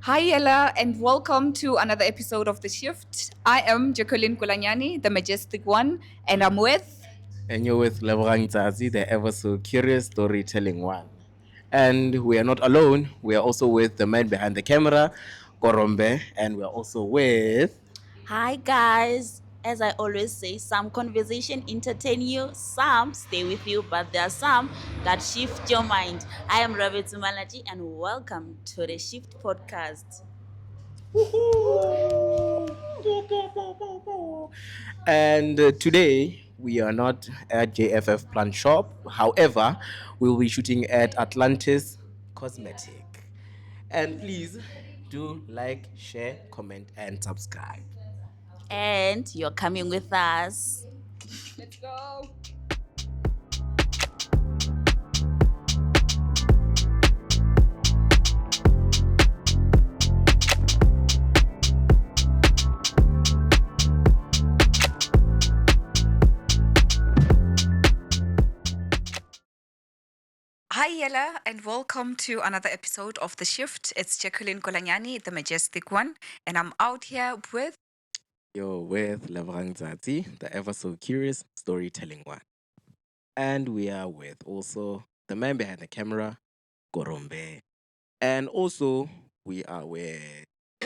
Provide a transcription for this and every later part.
Hi, Ella, and welcome to another episode of The Shift. I am Jacqueline Kulanyani, the majestic one, and I'm with. And you're with Lebrang Zazi, the ever so curious storytelling one. And we are not alone. We are also with the man behind the camera, Korombe, and we are also with. Hi guys. As I always say, some conversation entertain you, some stay with you, but there are some that shift your mind. I am Ravet Malaji and welcome to the Shift Podcast. And today we are not at JFF Plant Shop. However, we'll be shooting at Atlantis Cosmetic. And please do like, share, comment, and subscribe. And you're coming with us. Let's go. Hi, Ella, and welcome to another episode of The Shift. It's Jacqueline Kolanyani, the majestic one, and I'm out here with. You're with Lebrang Zazi, the ever so curious storytelling one. And we are with also the man behind the camera, Gorombe. And also we are with.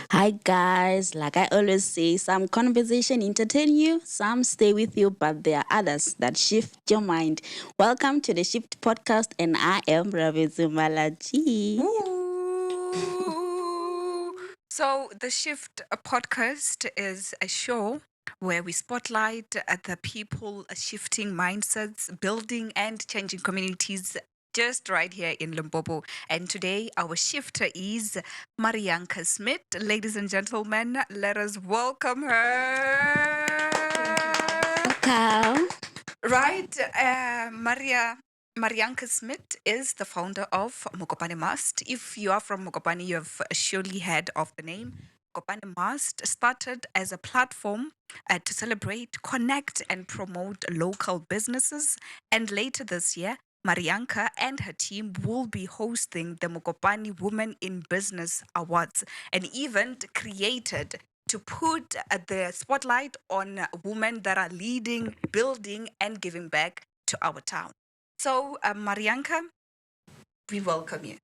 Hi guys. Like I always say, some conversation entertain you, some stay with you, but there are others that shift your mind. Welcome to the Shift Podcast, and I am Ravezu Malaji. Ooh. So, The Shift podcast is a show where we spotlight the people shifting mindsets, building and changing communities just right here in Limpopo. And today, our shifter is Marianka Smith. Ladies and gentlemen, let us welcome her. Welcome. Right, Marianka Smith is the founder of Mokopane Mast. If you are from Mokopane, you have surely heard of the name. Mokopane Mast started as a platform to celebrate, connect, and promote local businesses. And later this year, Marianka and her team will be hosting the Mokopane Women in Business Awards, an event created to put the spotlight on women that are leading, building, and giving back to our town. So, Marianka, we welcome you.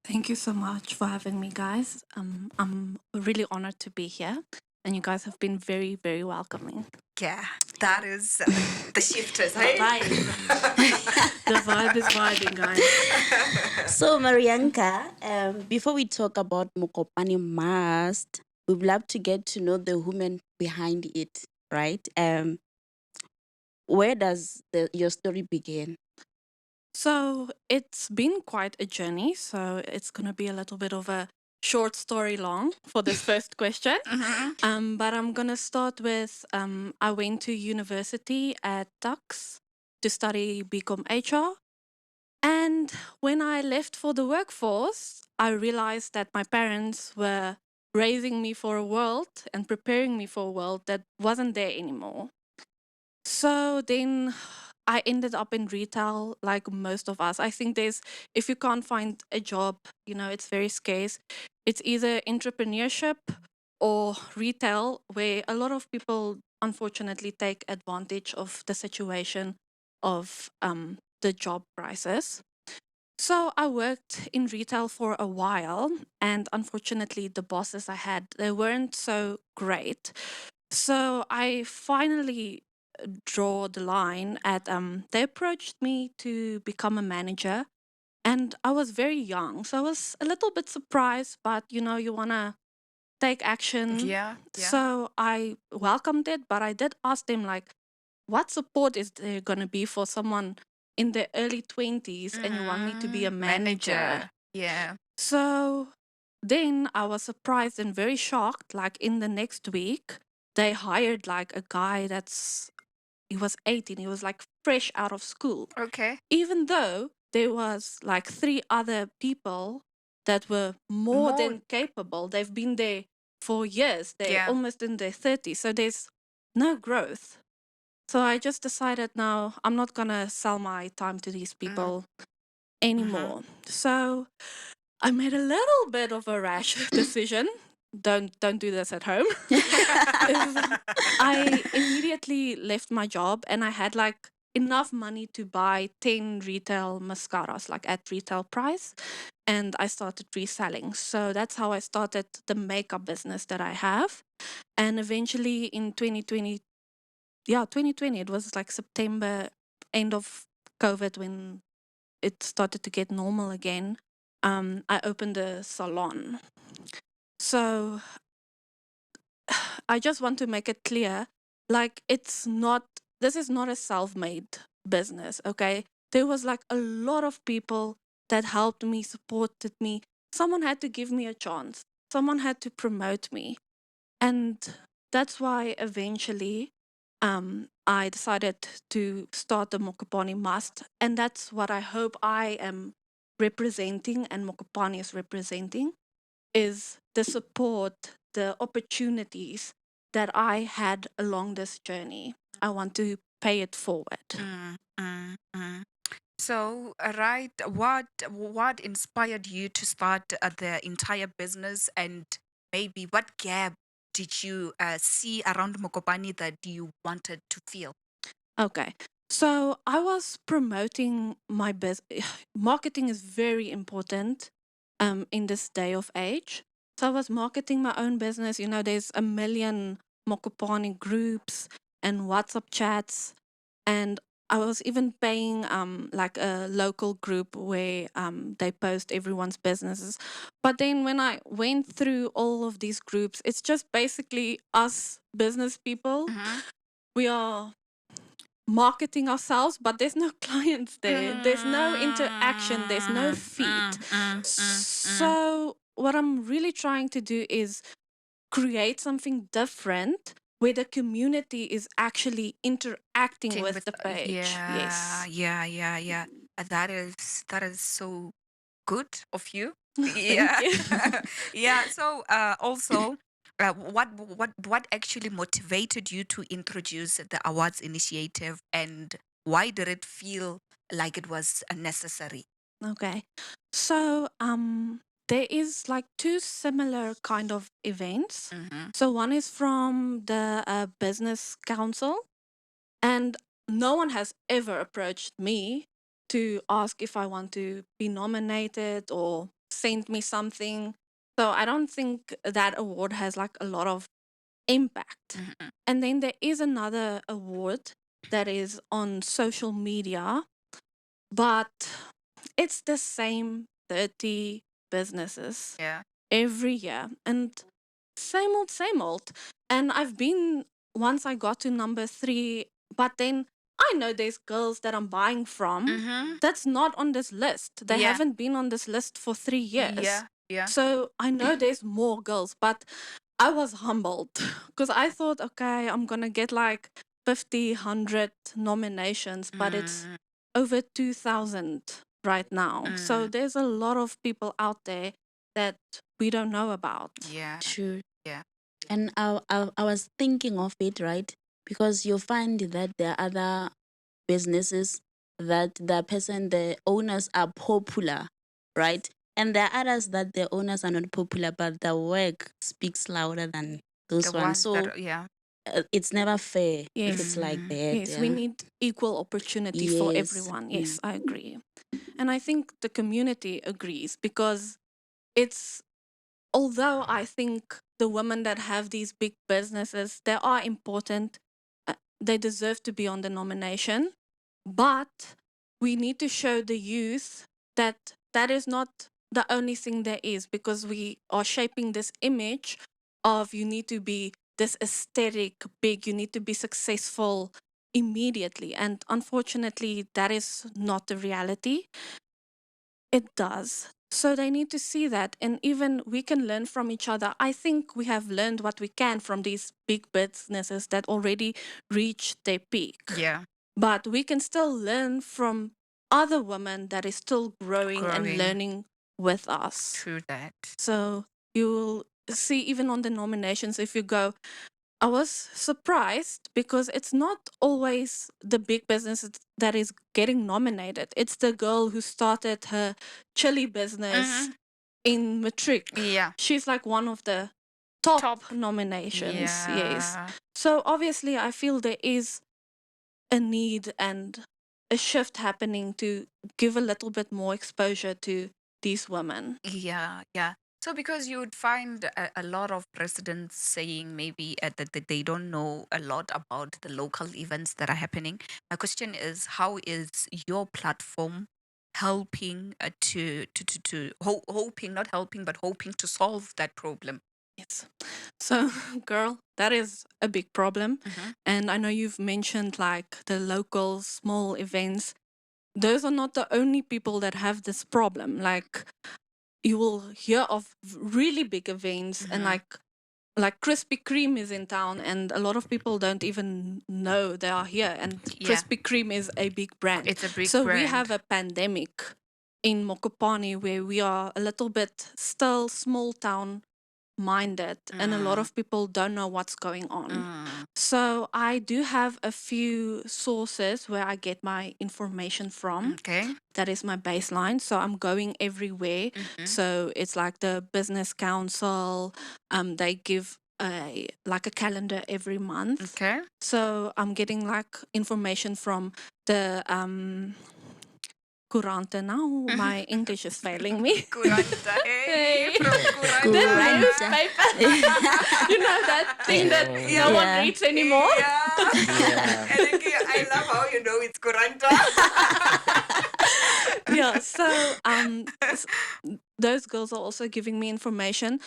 Thank you so much for having me, guys. I'm really honored to be here, and you guys have been very, very welcoming. Yeah, that is the shifters, The hey? vibe is vibing, guys. So, Marianka, before we talk about Mokopane Mast, we'd love to get to know the woman behind it, right? Where does your story begin? So it's been quite a journey. So it's gonna be a little bit of a short story long for this first question. But I'm gonna start with I went to university at Tux to study BCom HR. And when I left for the workforce, I realized that my parents were raising me for a world and preparing me for a world that wasn't there anymore. So then I ended up in retail like most of us. I think if you can't find a job, it's very scarce. It's either entrepreneurship or retail, where a lot of people unfortunately take advantage of the situation of the job prices. So I worked in retail for a while, and unfortunately, the bosses I had, they weren't so great. So I finally draw the line at they approached me to become a manager, and I was very young, so I was a little bit surprised, but you want to take action. Yeah. So I welcomed it, but I did ask them, like, what support is there going to be for someone in their early 20s and you want me to be a manager? Yeah. So then I was surprised and very shocked. Like in the next week, they hired like a guy he was 18, he was like fresh out of school. Okay. Even though there was like three other people that were more than capable. They've been there for years. They're almost in their 30s. So there's no growth. So I just decided now I'm not going to sell my time to these people anymore. So I made a little bit of a rash decision. Don't do this at home. Is I immediately left my job and I had like enough money to buy 10 retail mascaras like at retail price, and I started reselling. So that's how I started the makeup business that I have. And eventually in 2020, yeah, 2020, it was like September, end of COVID, when it started to get normal again. I opened a salon. So I just want to make it clear, like, this is not a self-made business, okay? There was like a lot of people that helped me, supported me. Someone had to give me a chance. Someone had to promote me. And that's why eventually I decided to start the Mokopane Must. And that's what I hope I am representing and Mokopane is representing, is the support, the opportunities that I had along this journey. I want to pay it forward. Mm, mm, mm. So, right, what inspired you to start the entire business, and maybe what gap did you see around Mokopani that you wanted to fill? Okay. So I was promoting my business. Marketing is very important in this day of age. So I was marketing my own business. You know, there's a million Mokopane groups and WhatsApp chats. And I was even paying like a local group where they post everyone's businesses. But then when I went through all of these groups, it's just basically us business people. Mm-hmm. We are marketing ourselves, but there's no clients there. There's no interaction. There's no feed. So, what I'm really trying to do is create something different where the community is actually interacting Thing with with the page. yeah, Yes. yeah, yeah, yeah. That is so good of you. Thank Yeah, you. yeah. So, also, what actually motivated you to introduce the awards initiative, and why did it feel like it was necessary? Okay. So, there is like two similar kind of events. Mm-hmm. So one is from the business council, and no one has ever approached me to ask if I want to be nominated or send me something. So I don't think that award has like a lot of impact. Mm-hmm. And then there is another award that is on social media, but it's the same 30 businesses Yeah. every year. And same old, same old. And I've been, once I got to number 3, but then I know there's girls that I'm buying from Mm-hmm. that's not on this list. They Yeah. haven't been on this list for 3 years. Yeah. Yeah. So I know there's more girls, but I was humbled because I thought, okay, I'm going to get like 50, 100 nominations, but it's Mm, over 2,000 right now. So mm, there's a lot of people out there that we don't know about. yeah. True. Yeah. And I was thinking of it, right? Because you'll find that there are other businesses that the owners are popular, right? And there are others that the owners are not popular, but the work speaks louder than The those ones. ones So that, yeah. it's never fair if it's Yes. like Mm, that. Yes, we Yeah. need equal opportunity for Yes. everyone. Mm. Yes, I agree. And I think the community agrees because it's, although I think the women that have these big businesses, they are important, they deserve to be on the nomination, but we need to show the youth that that is not the only thing there is, because we are shaping this image of you need to be this aesthetic big, you need to be successful immediately, and unfortunately that is not the reality. It does. So they need to see that. And even we can learn from each other. I think we have learned what we can from these big businesses that already reached their peak. yeah. But we can still learn from other women that is still growing and Growing. learning with us. True that. So you will see, even on the nominations, if you go, I was surprised because it's not always the big business that is getting nominated. It's the girl who started her chili business Mm-hmm. in Matric. Yeah. She's like one of the top, Top. nominations. Yes. Yeah. So obviously, I feel there is a need and a shift happening to give a little bit more exposure to these women. Yeah, yeah. So because you would find a lot of presidents saying maybe that they don't know a lot about the local events that are happening. My question is, how is your platform helping hoping, not helping, but hoping to solve that problem? Yes. So, girl, that is a big problem. Mhm. And I know you've mentioned like the local small events. Those are not the only people that have this problem. Like, you will hear of really big events and Mhm. like Krispy Kreme is in town and a lot of people don't even know they are here, and Yeah, Krispy Kreme is a big brand. it's a big So we brand. have a pandemic in Mokopane where we are a little bit still small town minded and a lot Mm, of people don't know what's going on. mm, So I do have a few sources where I get my information from. okay. That is my baseline. So I'm going everywhere. Mhm. So it's like the business council. They give a calendar every month. Okay. So I'm getting like information from the Kurante now. My English is failing me. Kuranta, hey, Hey. from The Kuranta. Kuranta. newspaper. You know that thing that no one Yeah. reads anymore? Yeah. Yeah. And I love how you know it's Kuranta. Yeah, so those girls are also giving me information.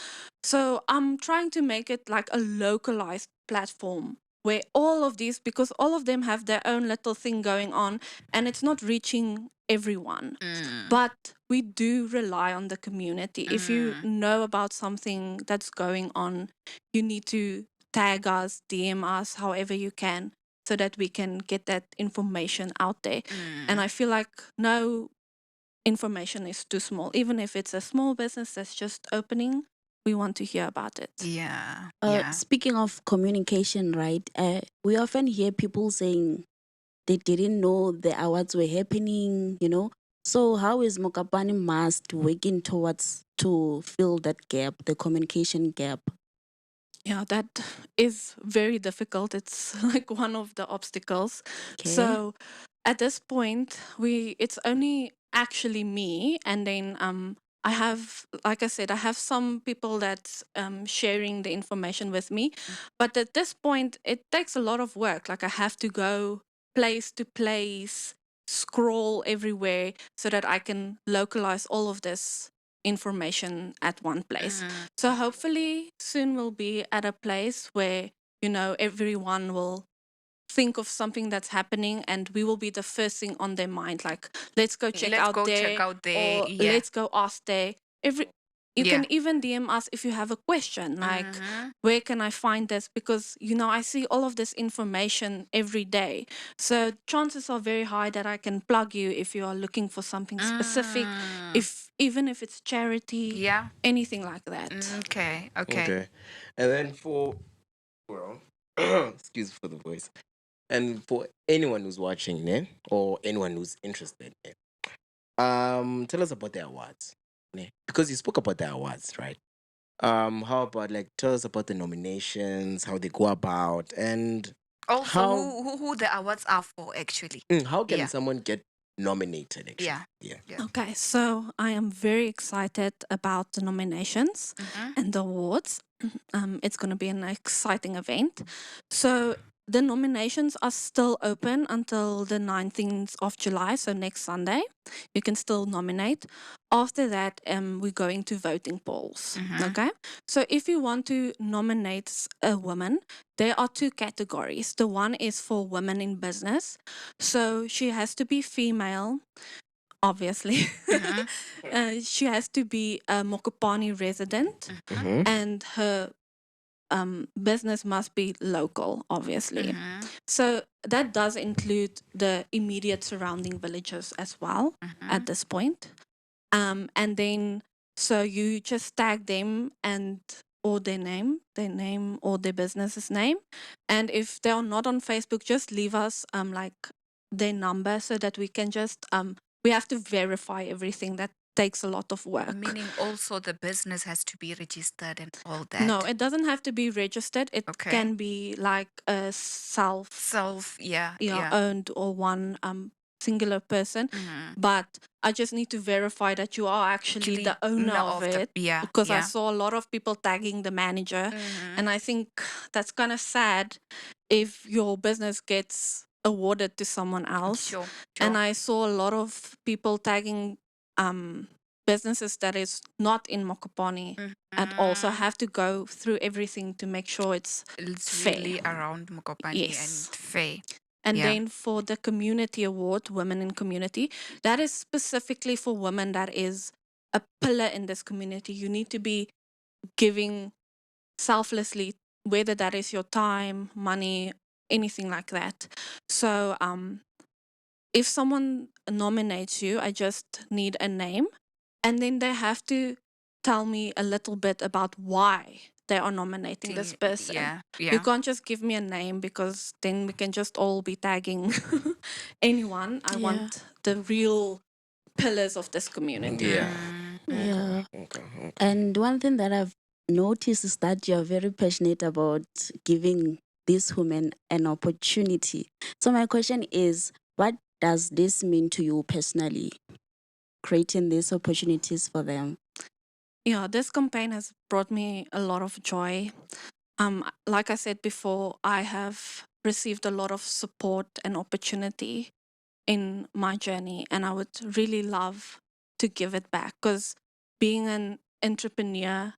So I'm trying to make it like a localized platform where all of these, because all of them have their own little thing going on and it's not reaching everyone. Mm, But we do rely on the community. If you mm, know about something that's going on, you need to tag us, DM us, however you can, so that we can get that information out there. And mm. I feel like no information is too small. Even if it's a small business that's just opening, we want to hear about it. Yeah, yeah. Speaking of communication, right? We often hear people saying they didn't know the awards were happening, you know. So how is Mokopane Must working towards to fill that gap, the communication gap? Yeah, that is very difficult. It's like one of the obstacles. Okay. So at this point, it's only actually me, and then I have, like I said, I have some people that's sharing the information with me. But at this point, it takes a lot of work. Like I have to go place to place, scroll everywhere so that I can localize all of this information at one place. Mm, So hopefully soon we'll be at a place where, everyone will think of something that's happening and we will be the first thing on their mind, like let's go check let's out go check there, out there. or Yeah, let's go ask there. You yeah. can even DM us if you have a question, like Mhm. where can I find this, because I see all of this information every day, so chances are very high that I can plug you if you are looking for something specific, Mm, if even if it's charity, yeah. anything like that. Okay, okay. Okay. And then well, excuse for the voice. And for anyone who's watching, ne, or anyone who's interested, ne, tell us about the awards, ne, because you spoke about the awards, right? How about like tell us about the nominations, how they go about, and Also, how who the awards are for actually? how can Yeah, someone get nominated actually? yeah, Yeah. yeah. Okay, so I am very excited about the nominations Mhm. and the awards. It's going to be an exciting event. So the nominations are still open until the 19th of July, so next Sunday. You can still nominate. After that, we're going to voting polls. Mhm. Okay, so if you want to nominate a woman, there are two categories. The one is for women in business, so she has to be female, obviously. Mhm. She has to be a Mokopane resident, Mhm. Mm-hmm. and her business must be local, obviously. Mhm. So that does include the immediate surrounding villages as well at Mhm. this point. And then, so you just tag them and or their name or their business's name. And if they are not on Facebook, just leave us like their number so that we can just we have to verify everything that takes a lot of work. Meaning also the business has to be registered and all that. No, it doesn't have to be registered. It Okay. can be like a Yeah. owned or one singular person. Mhm. But I just need to verify that you are actually Actually, the owner of the it, yeah, because I yeah. saw a lot of people tagging the manager, Mhm. and I think that's kind of sad if your business gets awarded to someone else. Sure, And sure. I saw a lot of people tagging businesses that is not in Mokopane and also Mhm. have to go through everything to make sure it's It's fair. really around Mokopane Yes. and Faye. And Yeah. then for the community award, Women in Community, that is specifically for women that is a pillar in this community. You need to be giving selflessly, whether that is your time, money, anything like that. So if someone nominates you, I just need a name, and then they have to tell me a little bit about why they are nominating this person. Yeah, You yeah. can't just give me a name, because then we can just all be tagging anyone. I Yeah. want the real pillars of this community. Yeah. Yeah. Okay. And one thing that I've noticed is that you're very passionate about giving these women an opportunity. So my question is, what does this mean to you personally? Creating these opportunities for them. Yeah, this campaign has brought me a lot of joy. Like I said before, I have received a lot of support and opportunity in my journey, and I would really love to give it back, because being an entrepreneur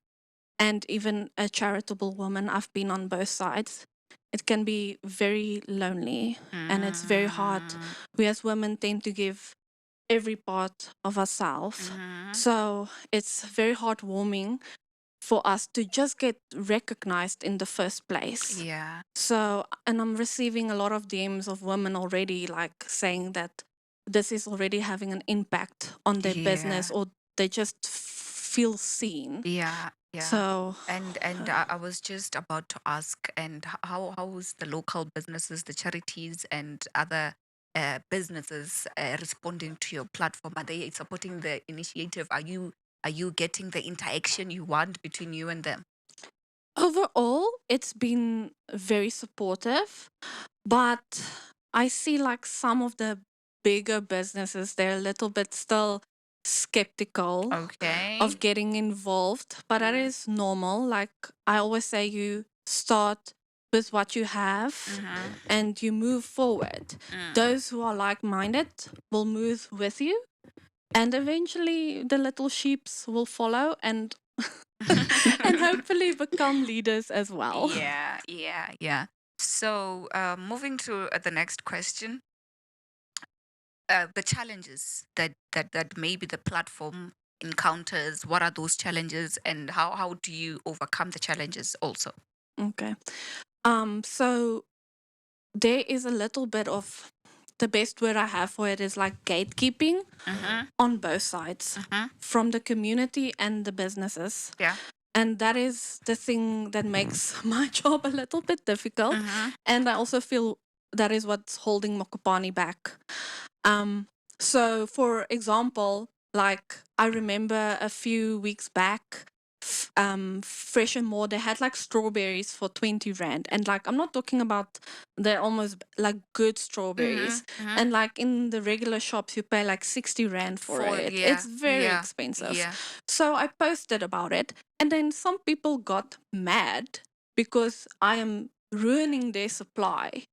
and even a charitable woman, I've been on both sides. It can be very lonely and it's very hard. We as women tend to give every part of ourselves. Mhm. So it's very heartwarming for us to just get recognized in the first place. Yeah. So, and I'm receiving a lot of DMs of women already, like saying that this is already having an impact on their business, Yeah. or they just feel seen. Yeah. Yeah. So, And I was just about to ask, and how's the local businesses, the charities, and other businesses responding to your platform? Are they supporting the initiative? Are you getting the interaction you want between you and them? overall, it's been very supportive, but I see like some of the bigger businesses, they're a little bit still skeptical Okay. of getting involved, but that is normal. Like I always say, you start with what you have and you move forward. Those who are like minded will move with you, and eventually the little sheeps will follow and and hopefully become leaders as well. Yeah. So, moving to the next question, the challenges that maybe the platform encounters. What are those challenges, and how do you overcome the challenges? Also. Okay. So there is a little bit of, the best word I have for it is like gatekeeping on both sides, from the community and the businesses. Yeah. And that is the thing that makes my job a little bit difficult. And I also feel that is what's holding Mokopane back. So, for example, like I remember a few weeks back, Fresh and More, they had like strawberries for 20 Rand. And like, I'm not talking about, they're almost like good strawberries. And like in the regular shops, you pay like 60 Rand for it. Yeah, It's very yeah, expensive. yeah. So I posted about it. And then some people got mad because I am ruining their supply.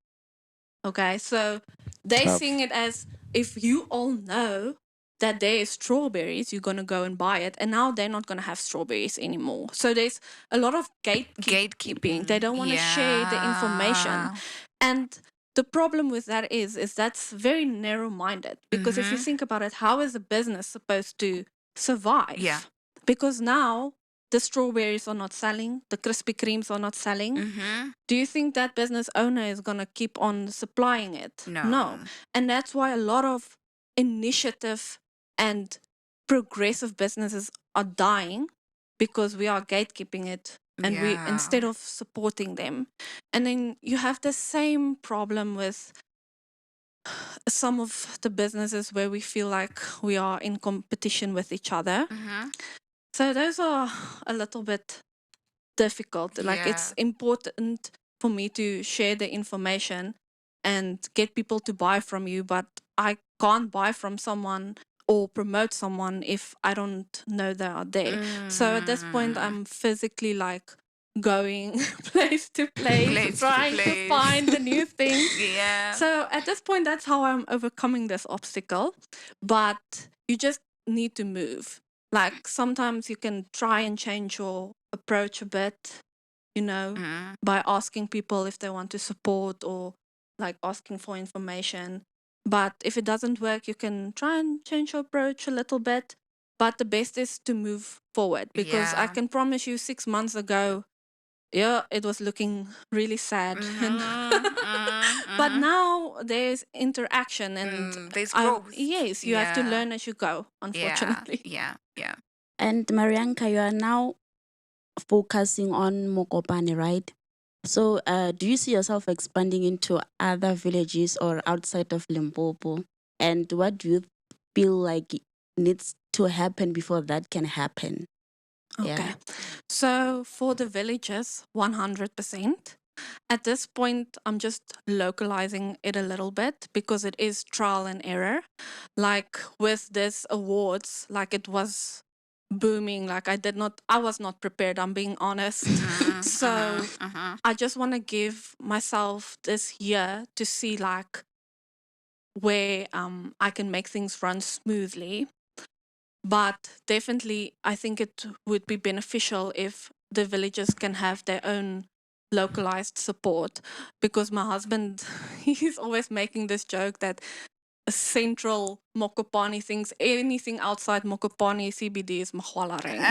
Okay, so they Tough. seeing it as, if you all know that there is strawberries, you're gonna go and buy it, and now they're not gonna have strawberries anymore. So there's a lot of gatekeeping. They don't want to share the information, Yeah. and the problem with that is that's very narrow-minded. Because if you think about it, how is a business supposed to survive? Yeah. Because now the strawberries are not selling, the Krispy Kremes are not selling. Do you think that business owner is going to keep on supplying it? No. And that's why a lot of initiative and progressive businesses are dying, because we are gatekeeping it, and we, Yeah. instead of supporting them. And then you have the same problem with some of the businesses where we feel like we are in competition with each other. So those are a little bit difficult. Like it's Yeah. important for me to share the information and get people to buy from you, but I can't buy from someone or promote someone if I don't know they are there. So at this point, Mm. I'm physically like going place to place, Place to trying to place. find the new thing. Yeah. So at this point, that's how I'm overcoming this obstacle. But you just need to move. Like sometimes you can try and change your approach a bit, Mm. by asking people if they want to support or like asking for information. But if it doesn't work, you can try and change your approach a little bit. But the best is to move forward because I Yeah. can promise you 6 months ago, yeah, it was looking really sad. And but Mm-hmm. now there's interaction and There's growth. yes, you have to Yeah. learn as you go, Yeah. unfortunately. Yeah. Yeah. And Marianka, you are now focusing on Mokopane, right? So, do you see yourself expanding into other villages or outside of Limpopo? And what do you feel like needs to happen before that can happen? Okay. Yeah. So for the villages, 100%. At this point, I'm just localizing it a little bit because it is trial and error. Like with this awards, like it was booming. Like I was not prepared, I'm being honest. So I just want to give myself this year to see like where I can make things run smoothly. But definitely, I think it would be beneficial if the villagers can have their own localized support because my husband, he's always making this joke that a central Mokopane thinks anything outside Mokopane CBD is Magwalareng.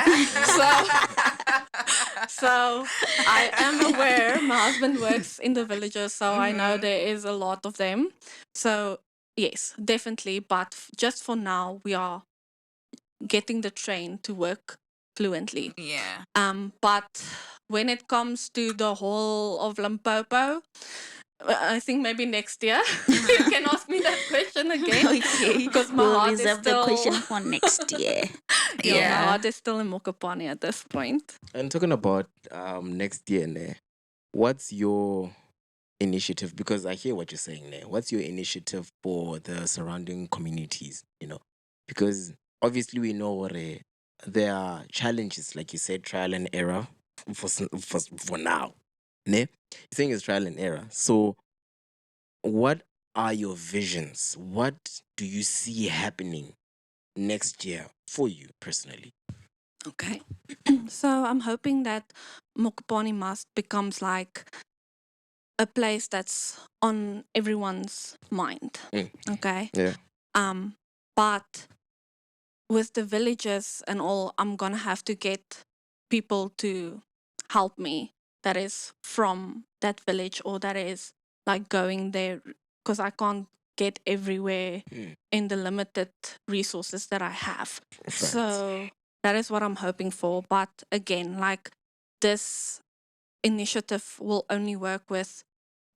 So I am aware my husband works in the villages, so I know there is a lot of them. So yes, definitely. But just for now, we are getting the train to work fluently. Yeah. But when it comes to the whole of Limpopo, I think maybe next year you can ask me that question again. Okay. Because my We'll heart is reserve the still, question for next year. yeah, my Yeah. heart is still in Mokopane at this point. And talking about next year, ne, what's your initiative? Because I hear what you're saying there. What's your initiative for the surrounding communities? Because obviously we know what there are challenges, like you said, trial and error for now. Ne? You're saying it's trial and error. So what are your visions? What do you see happening next year for you personally? Okay. So I'm hoping that Mokopane Must becomes like a place that's on everyone's mind. Mm. Okay. Yeah. But with the villages and all, I'm gonna have to get people to help me that is from that village or that is like going there because I can't get everywhere Mm. in the limited resources that I have. Facts. So that is what I'm hoping for. But again, like this initiative will only work with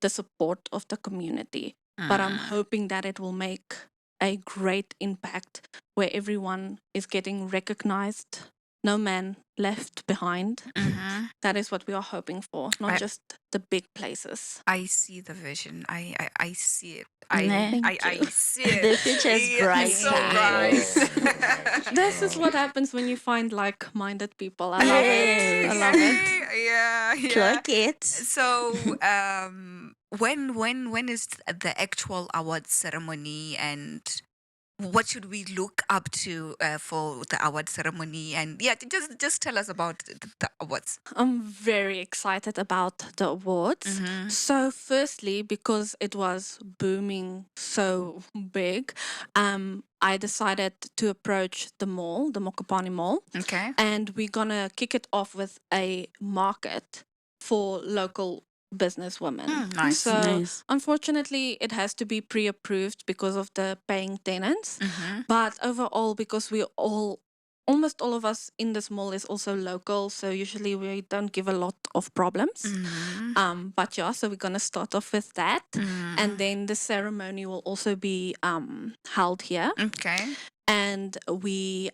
the support of the community. But I'm hoping that it will make a great impact where everyone is getting recognized, no man left behind. That is what we are hoping for, not I- just the big places. I see the vision. I see it. Nah. Thank I you. see it. The future's Yeah, it's so brighter. bright. This is what happens when you find like-minded people. I love it. I Yes. love it. Yeah, yeah. Clock it. So, when is the actual award ceremony, and what should we look up to for the award ceremony? And yeah, just tell us about the awards. I'm very excited about the awards. So, firstly, because it was booming so big, I decided to approach the mall, the Mokopane Mall, Okay. and we're gonna kick it off with a market for local businesswomen. Nice. So, Nice. unfortunately, it has to be pre-approved because of the paying tenants. But overall, because we all almost all of us in this mall is also local, so usually we don't give a lot of problems. But yeah, so we're gonna start off with that, and then the ceremony will also be held here, Okay. and we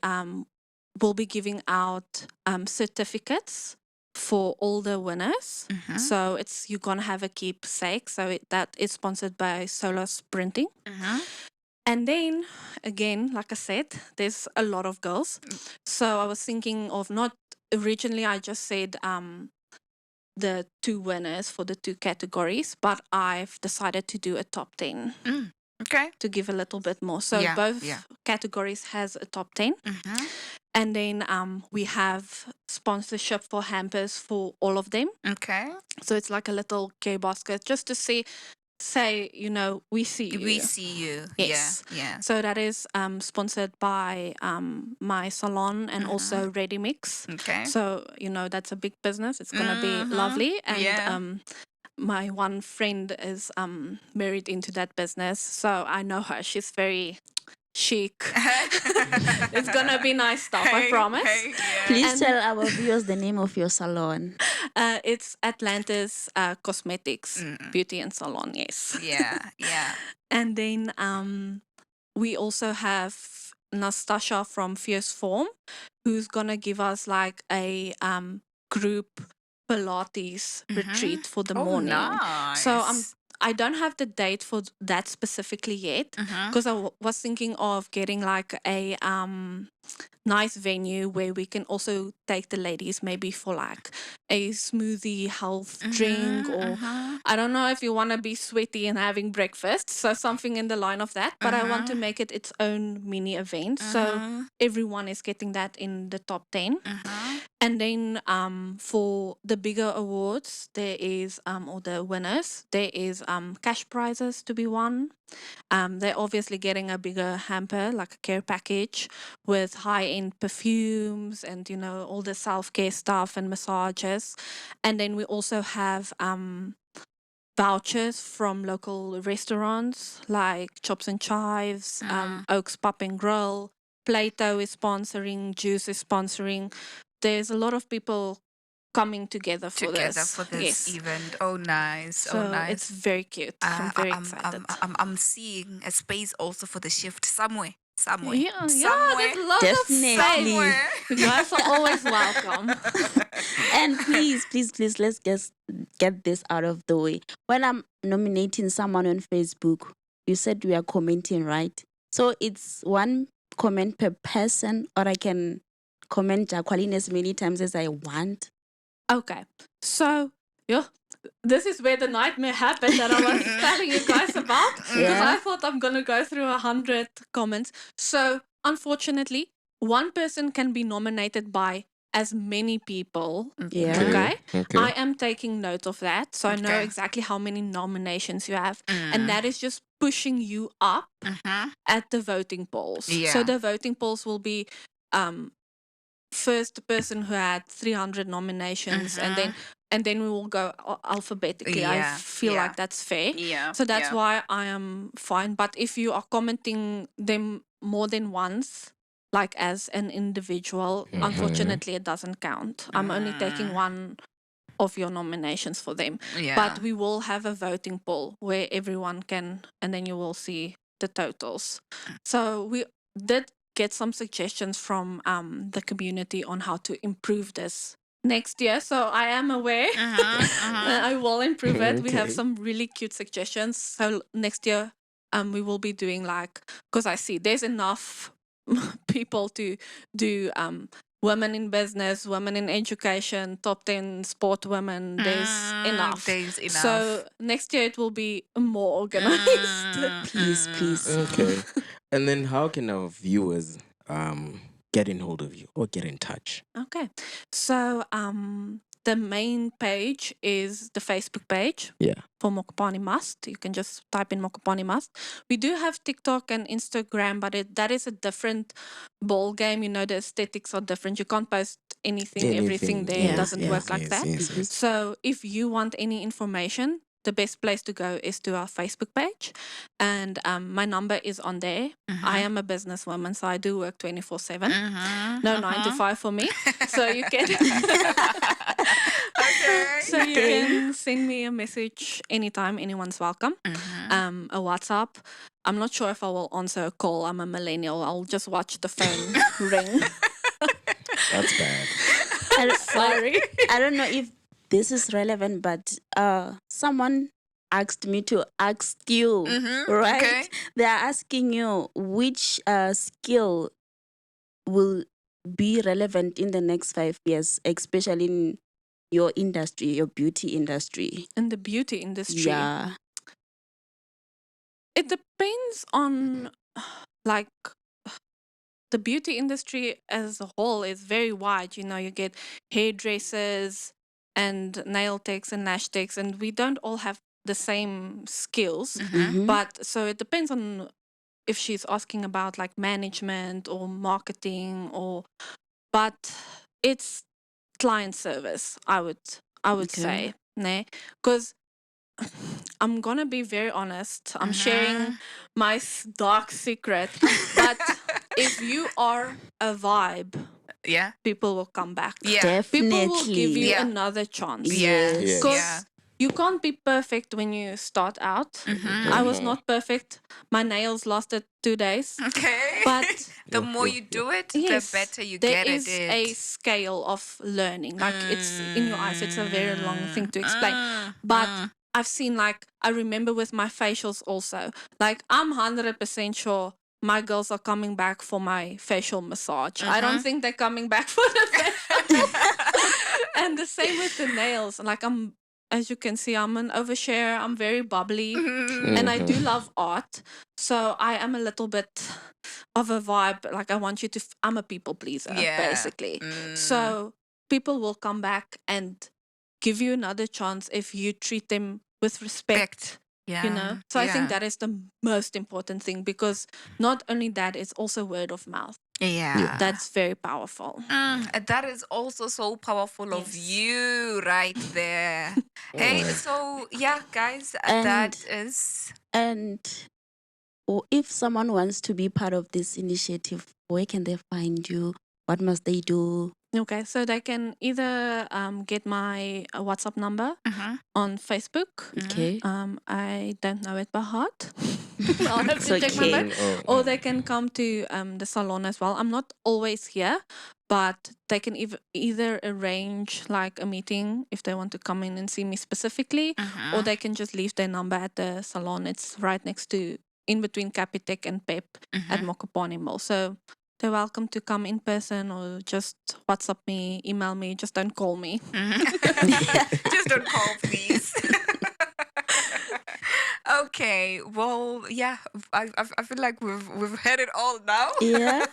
will be giving out certificates for all the winners. So you're gonna have a keepsake. So that is sponsored by Solar Sprinting. And then again, like I said, there's a lot of girls. So I was thinking of not originally. I just said the 2 winners for the 2 categories, but I've decided to do a top 10 Okay. to give a little bit more. So Yeah, both yeah. categories has a top 10. And then we have sponsorship for hampers for all of them. Okay. So it's like a little care basket just to say, we see you. We see you. Yes. Yeah. Yeah. So that is sponsored by my salon and also Ready Mix. Okay. So, that's a big business. It's going to be lovely. And Yeah. my one friend is married into that business. So I know her. She's very chic. It's going to be nice stuff, I promise. Yeah. Please And- tell our viewers the name of your salon. It's Atlantis Cosmetics Beauty and Salon, yes. Yeah. Yeah. And then we also have Nastasha from Fierce Form, who's gonna give us like a group Pilates retreat for the Oh, morning. nice. So I don't have the date for that specifically yet, because I was thinking of getting like a nice venue where we can also take the ladies maybe for like a smoothie health drink, or I don't know if you want to be sweaty and having breakfast, so something in the line of that, but I want to make it its own mini event, so everyone is getting that in the top 10. And then for the bigger awards, there is or the winners, there is cash prizes to be won. They're obviously getting a bigger hamper, like a care package with high-end perfumes and all the self-care stuff and massages. And then we also have vouchers from local restaurants like Chops and Chives, Oaks Pub and Grill, Plato is sponsoring, Juice is sponsoring. There's a lot of people coming together for this. Yes. Event. Oh, nice. So nice. it's very cute. I'm very excited. I'm seeing a space also for the shift somewhere. Yeah, Somewhere. there's lots Definitely. of space. Somewhere. You guys are always welcome. And please, let's just get this out of the way. When I'm nominating someone on Facebook, you said we are commenting, right? So it's 1 comment per person, or I can comment Jacqueline as many times as I want. Okay, so yeah, this is where the nightmare happened that I was telling you guys about, because Yeah. I thought I'm gonna go through 100 comments. So unfortunately, 1 person can be nominated by as many people. Yeah. Okay. Okay. I am taking note of that, so I know Okay. exactly how many nominations you have, and that is just pushing you up at the voting polls. Yeah. So the voting polls will be first person who had 300 nominations, and then we will go alphabetically. I Yeah, feel yeah. like that's fair. Yeah. So that's yeah. why I am fine. But if you are commenting them more than once, like as an individual, unfortunately it doesn't count. I'm only taking 1 of your nominations for them. Yeah. But we will have a voting poll where everyone can, and then you will see the totals. So we did get some suggestions from the community on how to improve this next year. So I am aware that I will improve it. We have Okay. some really cute suggestions. So next year, we will be doing because I see there's enough people to do women in business, women in education, top 10 sport women. There's enough. There's enough. So next year it will be more organized. Please. Okay. And then how can our viewers get in hold of you or get in touch? Okay. So the main page is the Facebook page. Yeah. For Mokopane Must. You can just type in Mokopane Must. We do have TikTok and Instagram, but that is a different ball game. The aesthetics are different. You can't post everything there. It doesn't work like that. Yes. So if you want any information, the best place to go is to our Facebook page, and my number is on there. I am a businesswoman, so I do work 24/7. No 9 to 5 for me. So you can Okay. so you can send me a message anytime. Anyone's welcome. A WhatsApp. I'm not sure if I will answer a call. I'm a millennial. I'll just watch the phone ring. That's bad. Sorry. I don't know if this is relevant, but someone asked me to ask you, right? okay. They are asking you which skill will be relevant in the next 5 years, especially in your industry, your beauty industry. In the beauty industry. Yeah. It depends on like the beauty industry as a whole is very wide. You know, you get hairdressers and nail techs and lash techs, and we don't all have the same skills. Mhm. But so it depends on if she's asking about like management or marketing or, but it's client service. I would Okay. say, ne, because I'm gonna be very honest. I'm sharing my dark secret. But if you are a vibe, Yeah. people will come back. Yeah. People will give you Yeah. another chance. Yeah. Yes. Because Yeah. you can't be perfect when you start out. I was not perfect. My nails lasted 2 days. Okay. But the more you do it, yes, the better you there get is at it. a scale of learning. Like it's in your eyes. It's a very long thing to explain. But I've seen, like, I remember with my facials also. Like, I'm 100% sure my girls are coming back for my facial massage. I don't think they're coming back for the facial. And the same with the nails. Like, as you can see, I'm an overshare. I'm very bubbly. And I do love art. So I am a little bit of a vibe. Like, I want you to, I'm a people pleaser, Yeah. basically. So people will come back and give you another chance if you treat them with respect. Yeah. You know, so I think Yeah. that is the most important thing, because not only that, it's also word of mouth. Yeah. That's very powerful. And that is also so powerful of Yes. you right there. Hey, so yeah, guys, And- that is. And if someone wants to be part of this initiative, where can they find you? What must they do? Okay, so they can either get my WhatsApp number on Facebook. Okay. I don't know it by heart. I'll have It's to check my okay. phone. Or they can come to the salon as well. I'm not always here, but they can either arrange like a meeting if they want to come in and see me specifically, or they can just leave their number at the salon. It's right next to, in between Capitec and Pep at Mokopane Mall. So they're welcome to come in person or just WhatsApp me, email me. Just don't call me. Just don't call, please. Okay, well, yeah, I feel like we've had it all now. Yeah.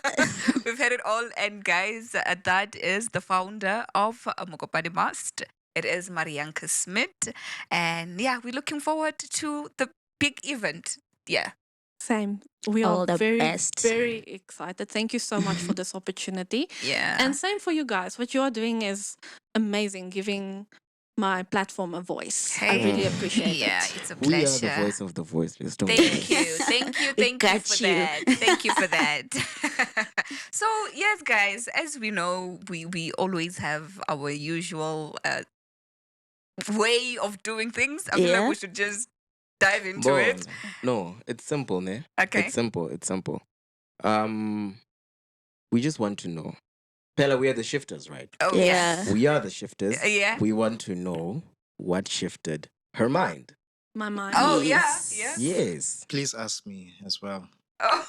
We've had it all, and guys, that is the founder of Mokopane Mast. It is Marianne Smith, and yeah, we're looking forward to the big event. Yeah. Same. We All are the very, best. very excited. Thank you so much for this opportunity. Yeah. And same for you guys. What you are doing is amazing, giving my platform a voice. I really appreciate Yeah, it. it's a We are pleasure. the voice of the voiceless. Don't Thank worry. you. Thank you. We Thank you got for you. that. Thank you for that. So, yes, guys, as we know, we always have our usual way of doing things. I feel like Yeah. we should just dive into Bon, it. no, it's simple, ne? Okay. It's simple. It's simple. We just want to know. Pella, we are the shifters, right? Oh, Yeah. yes. We are the shifters. Yeah. We want to know what shifted her mind. My mind. Oh, Yes. yeah. Yes. Please ask me as well. Oh.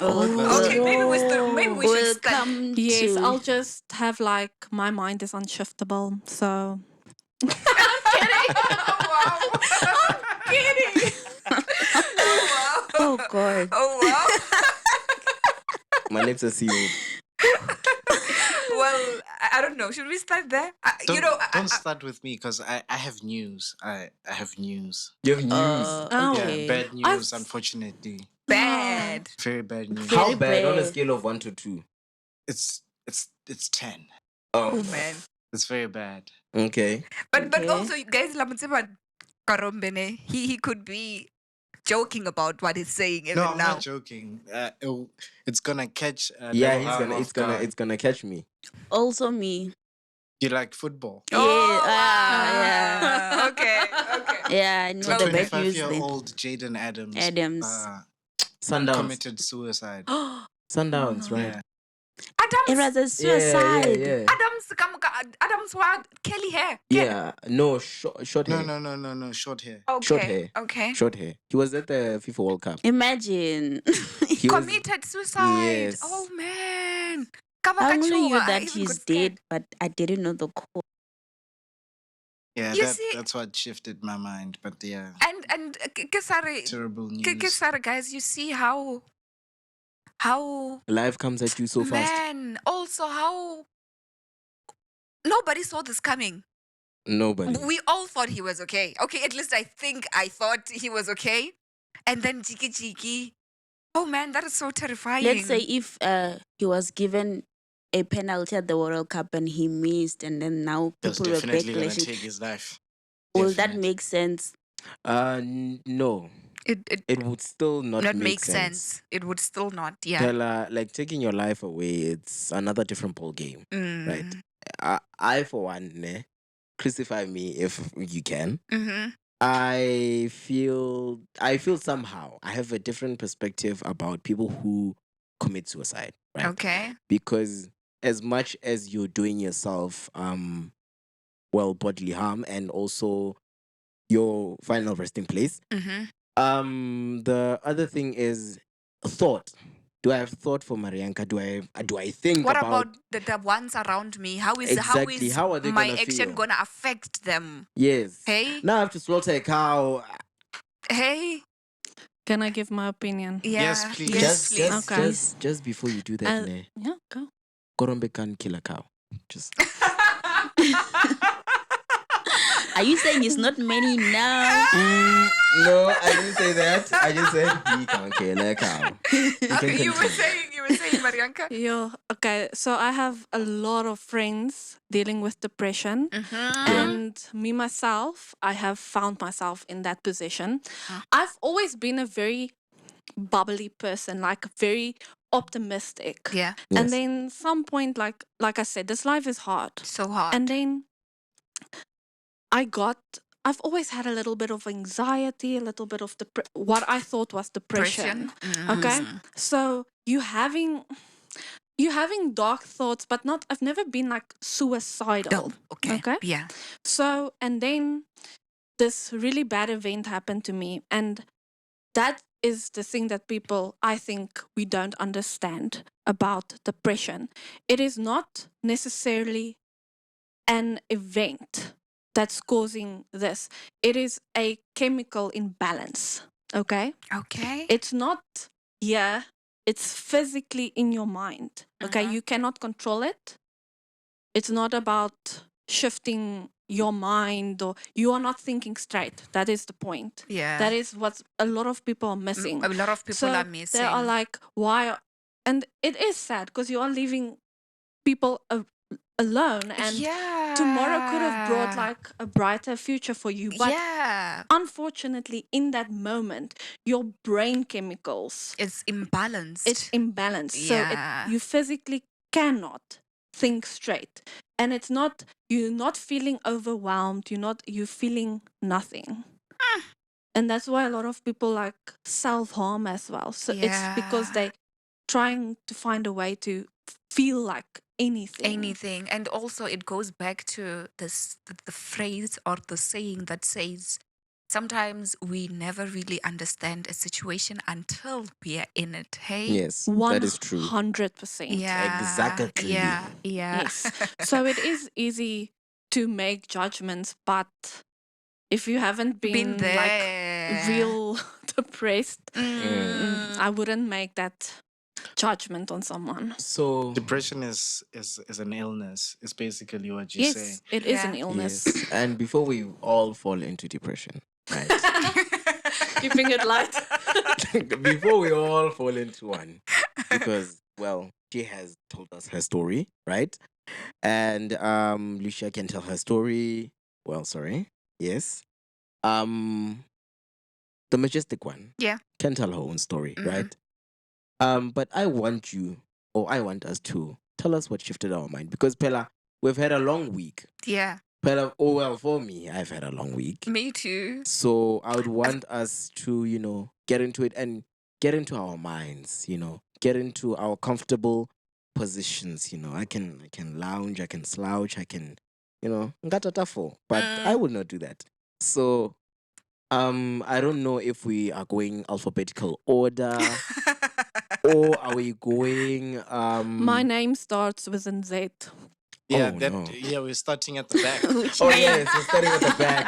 Oh, Okay, maybe we should we'll start. come Yes, to. I'll just have like, my mind is unshiftable. So Oh, wow. kidding. Oh, wow. Oh God. Oh, wow. My lips are sealed. Well, I don't know. Should we start there? Don't, I- don't start with me because I have news. I have news. You have news. Oh. Okay. Yeah, bad news, unfortunately. bad. Very bad news. How Very bad on a bad. scale of 1 to 2? It's 10. Oh Oh, man. It's very bad. okay. But Okay. also, guys, Lamatsiba, Karombene, he could be joking about what he's saying even No, I'm now. not joking. It's gonna catch Yeah, Lebo he's gonna. off guard. It's gonna catch me. Also me. You like football? Yeah. Oh, Yeah. wow. Okay, okay. Yeah, I know So the Okay. bad news then. 25-year-old Jaden Adams Adams. Sundowns. committed suicide. Sundowns, no. right? Yeah. It Adams, was a suicide. Adams, what? Curly hair. Yeah. No, short No, hair. no. Short hair. Short Okay, hair. okay. Short hair. He was at the FIFA World Cup. Imagine. He was. Committed suicide. Yes. Oh man. I only knew Kabakachuwa, I that even he's got scared. dead, but I didn't know the cause. Yeah, You see, that's what shifted my mind. But yeah, and Kesare, terrible news. guys, you see how Life comes at you so fast. man, also how nobody saw this coming. Nobody. We all thought he was okay. Okay, at least I thought he was okay. And then Jiki Jiki. Oh man, that is so terrifying. Let's say if he was given a penalty at the World Cup and he missed, and then now He was people were definitely gonna backlashing. take his life. Will that Definitely. make sense? No. it It would still not, not make make sense. sense. It would still not, yeah. Tell like taking your life away, it's another different ball game, right? Mm. I for one, crucify me if you can. Mm-hmm. I feel somehow I have a different perspective about people who commit suicide, right? Okay. Because as much as you're doing yourself well bodily harm and also your final resting place, Mm-hmm. the other thing is thought. Do I have thought for Marianka? Do I think What about about the ones around me? How is exactly how are they my gonna action feel? gonna affect them? Yes. Hey? Now I have to slaughter a cow. Hey? Can I give my opinion? Yeah. Yes, please. Yes, please. Okay. Just before you do that, Yeah, go. Korombe can kill a cow. Just Are you saying it's not many now? no, I didn't say that. I just said he can kill a cow. You can Okay, you were continue. saying, Marianka. Yeah. Okay. So I have a lot of friends dealing with depression. Mm-hmm. And me myself, I have found myself in that position. Huh. I've always been a very bubbly person, like very optimistic. Yeah. Yes. And then some point, like I said, this life is hard. So hard. And then I've always had a little bit of anxiety, a little bit of what I thought was depression. Okay. So you having dark thoughts, but not, I've never been like suicidal. Okay. Okay. Yeah. So, and then this really bad event happened to me. And that is the thing that people, I think, we don't understand about depression. It is not necessarily an event that's causing this. It is a chemical imbalance. Okay. Okay. It's not here. It's physically in your mind. Okay. Uh-huh. You cannot control it. It's not about shifting your mind, or you are not thinking straight. That is the point. Yeah. That is what a lot of people are missing. A lot of people So are missing. They are like, why? And it is sad because you are leaving people alone, and yeah. tomorrow could have brought like a brighter future for you. But yeah. unfortunately, in that moment, your brain chemicals, It's imbalanced. it's imbalanced. Yeah. So you physically cannot think straight. And it's not, you're not feeling overwhelmed. You're feeling nothing. And that's why a lot of people like self-harm as well. So it's because Yeah. they trying to find a way to feel like anything. And also it goes back to the phrase or the saying that says sometimes we never really understand a situation until we are in it. Hey. Yes, that is true. 100%. Yeah. Exactly. Yeah. Yes. So it is easy to make judgments, but if you haven't been there. like real depressed, I wouldn't make that judgment on someone. So Depression is an illness. It's basically what you say. Yes, it is an Yeah. illness. yes, and before we all fall into depression, right? Keeping it light. Before we all fall into one, because well, she has told us her story, right? And Lucia can tell her story. Well, sorry, yes. Um, the majestic one Yeah. can tell her own story, Mhm. right? But I want you, or I want us to tell us what shifted our mind because Pella, we've had a long week. Yeah. Pella, oh well, for me, I've had a long week. Me too. So I would want us to, get into it and get into our minds, get into our comfortable positions. I can lounge, I can slouch, I can, ngatata but I Mm. would not do that. So I don't know if we are going alphabetical order or are we going My name starts with a Z. Yeah, Oh that no. yeah, we're starting at the back. Which Oh name? yes, we're starting at the back.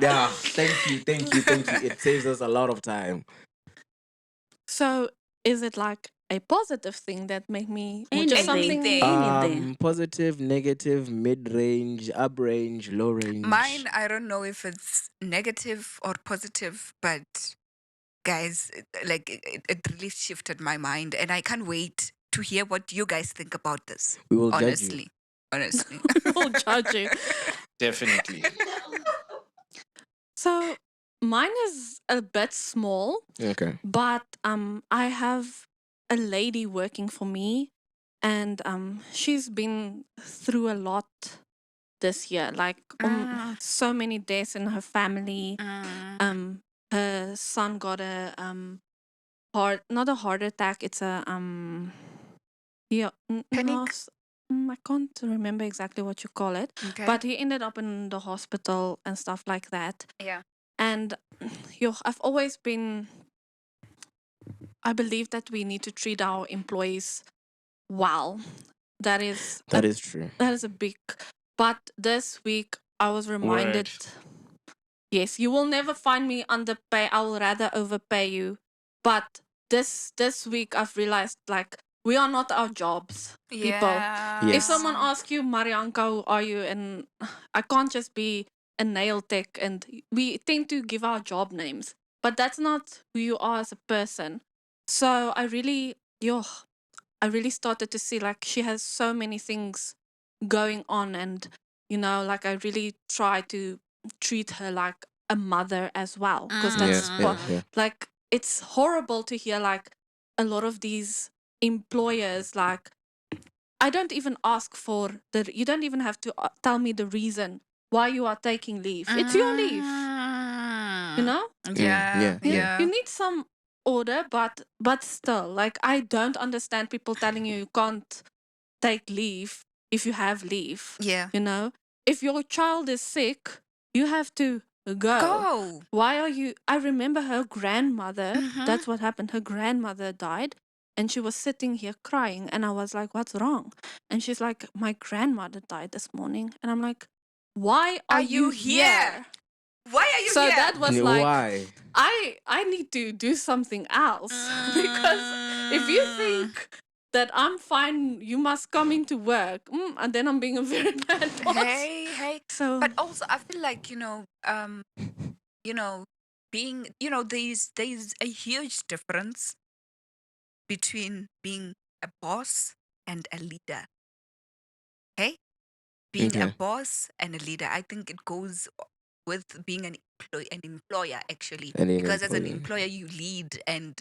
Yeah, thank you, thank you, thank you. It saves us a lot of time. So is it like a positive thing that made me, or just Anything. something? Anything. Positive, negative, mid range, up range, low range. Mine, I don't know if it's negative or positive, but guys, it really shifted my mind, and I can't wait to hear what you guys think about this. We will judge you. Honestly. Will judge you. Definitely. So mine is a bit small, Okay. but I have a lady working for me, and she's been through a lot this year, like so many deaths in her family. Her son got a not a heart attack, it's a yeah, Panic? I can't remember exactly what you call it, Okay. but he ended up in the hospital and stuff like that. Yeah. And I've always been, I believe that we need to treat our employees well. That is That is true. that is a big. But this week I was reminded, yes, you will never find me underpay. I will rather overpay you. But this week I've realized, like, we are not our jobs, people. Yeah. If Yes. someone asks you, Marianka, who are you? And I can't just be a nail tech. And we tend to give our job names, but that's not who you are as a person. So I really started to see, like, she has so many things going on, and like, I really try to treat her like a mother as well, because that's what, like, it's horrible to hear, like, a lot of these employers, like, I don't even ask for you don't even have to tell me the reason why you are taking leave. It's your leave, you know? Yeah. Yeah. You need some order, but still, like, I don't understand people telling you can't take leave if you have leave. Yeah. If your child is sick, you have to go. Go. Why are you? I remember her grandmother. Mhm. That's what happened. Her grandmother died, and she was sitting here crying, and I was like, "What's wrong?" And she's like, "My grandmother died this morning," and I'm like, "Why are you here?" Why are you So here? that was like, Why? I need to do something else because if you think that I'm fine, you must come into work, and then I'm being a very bad boss. Hey. So, But also, I feel like being, there's a huge difference between being a boss and a leader. Hey, being a Okay. boss and a leader, I think it goes with being an employer actually, And an because as an employer. employer you lead, and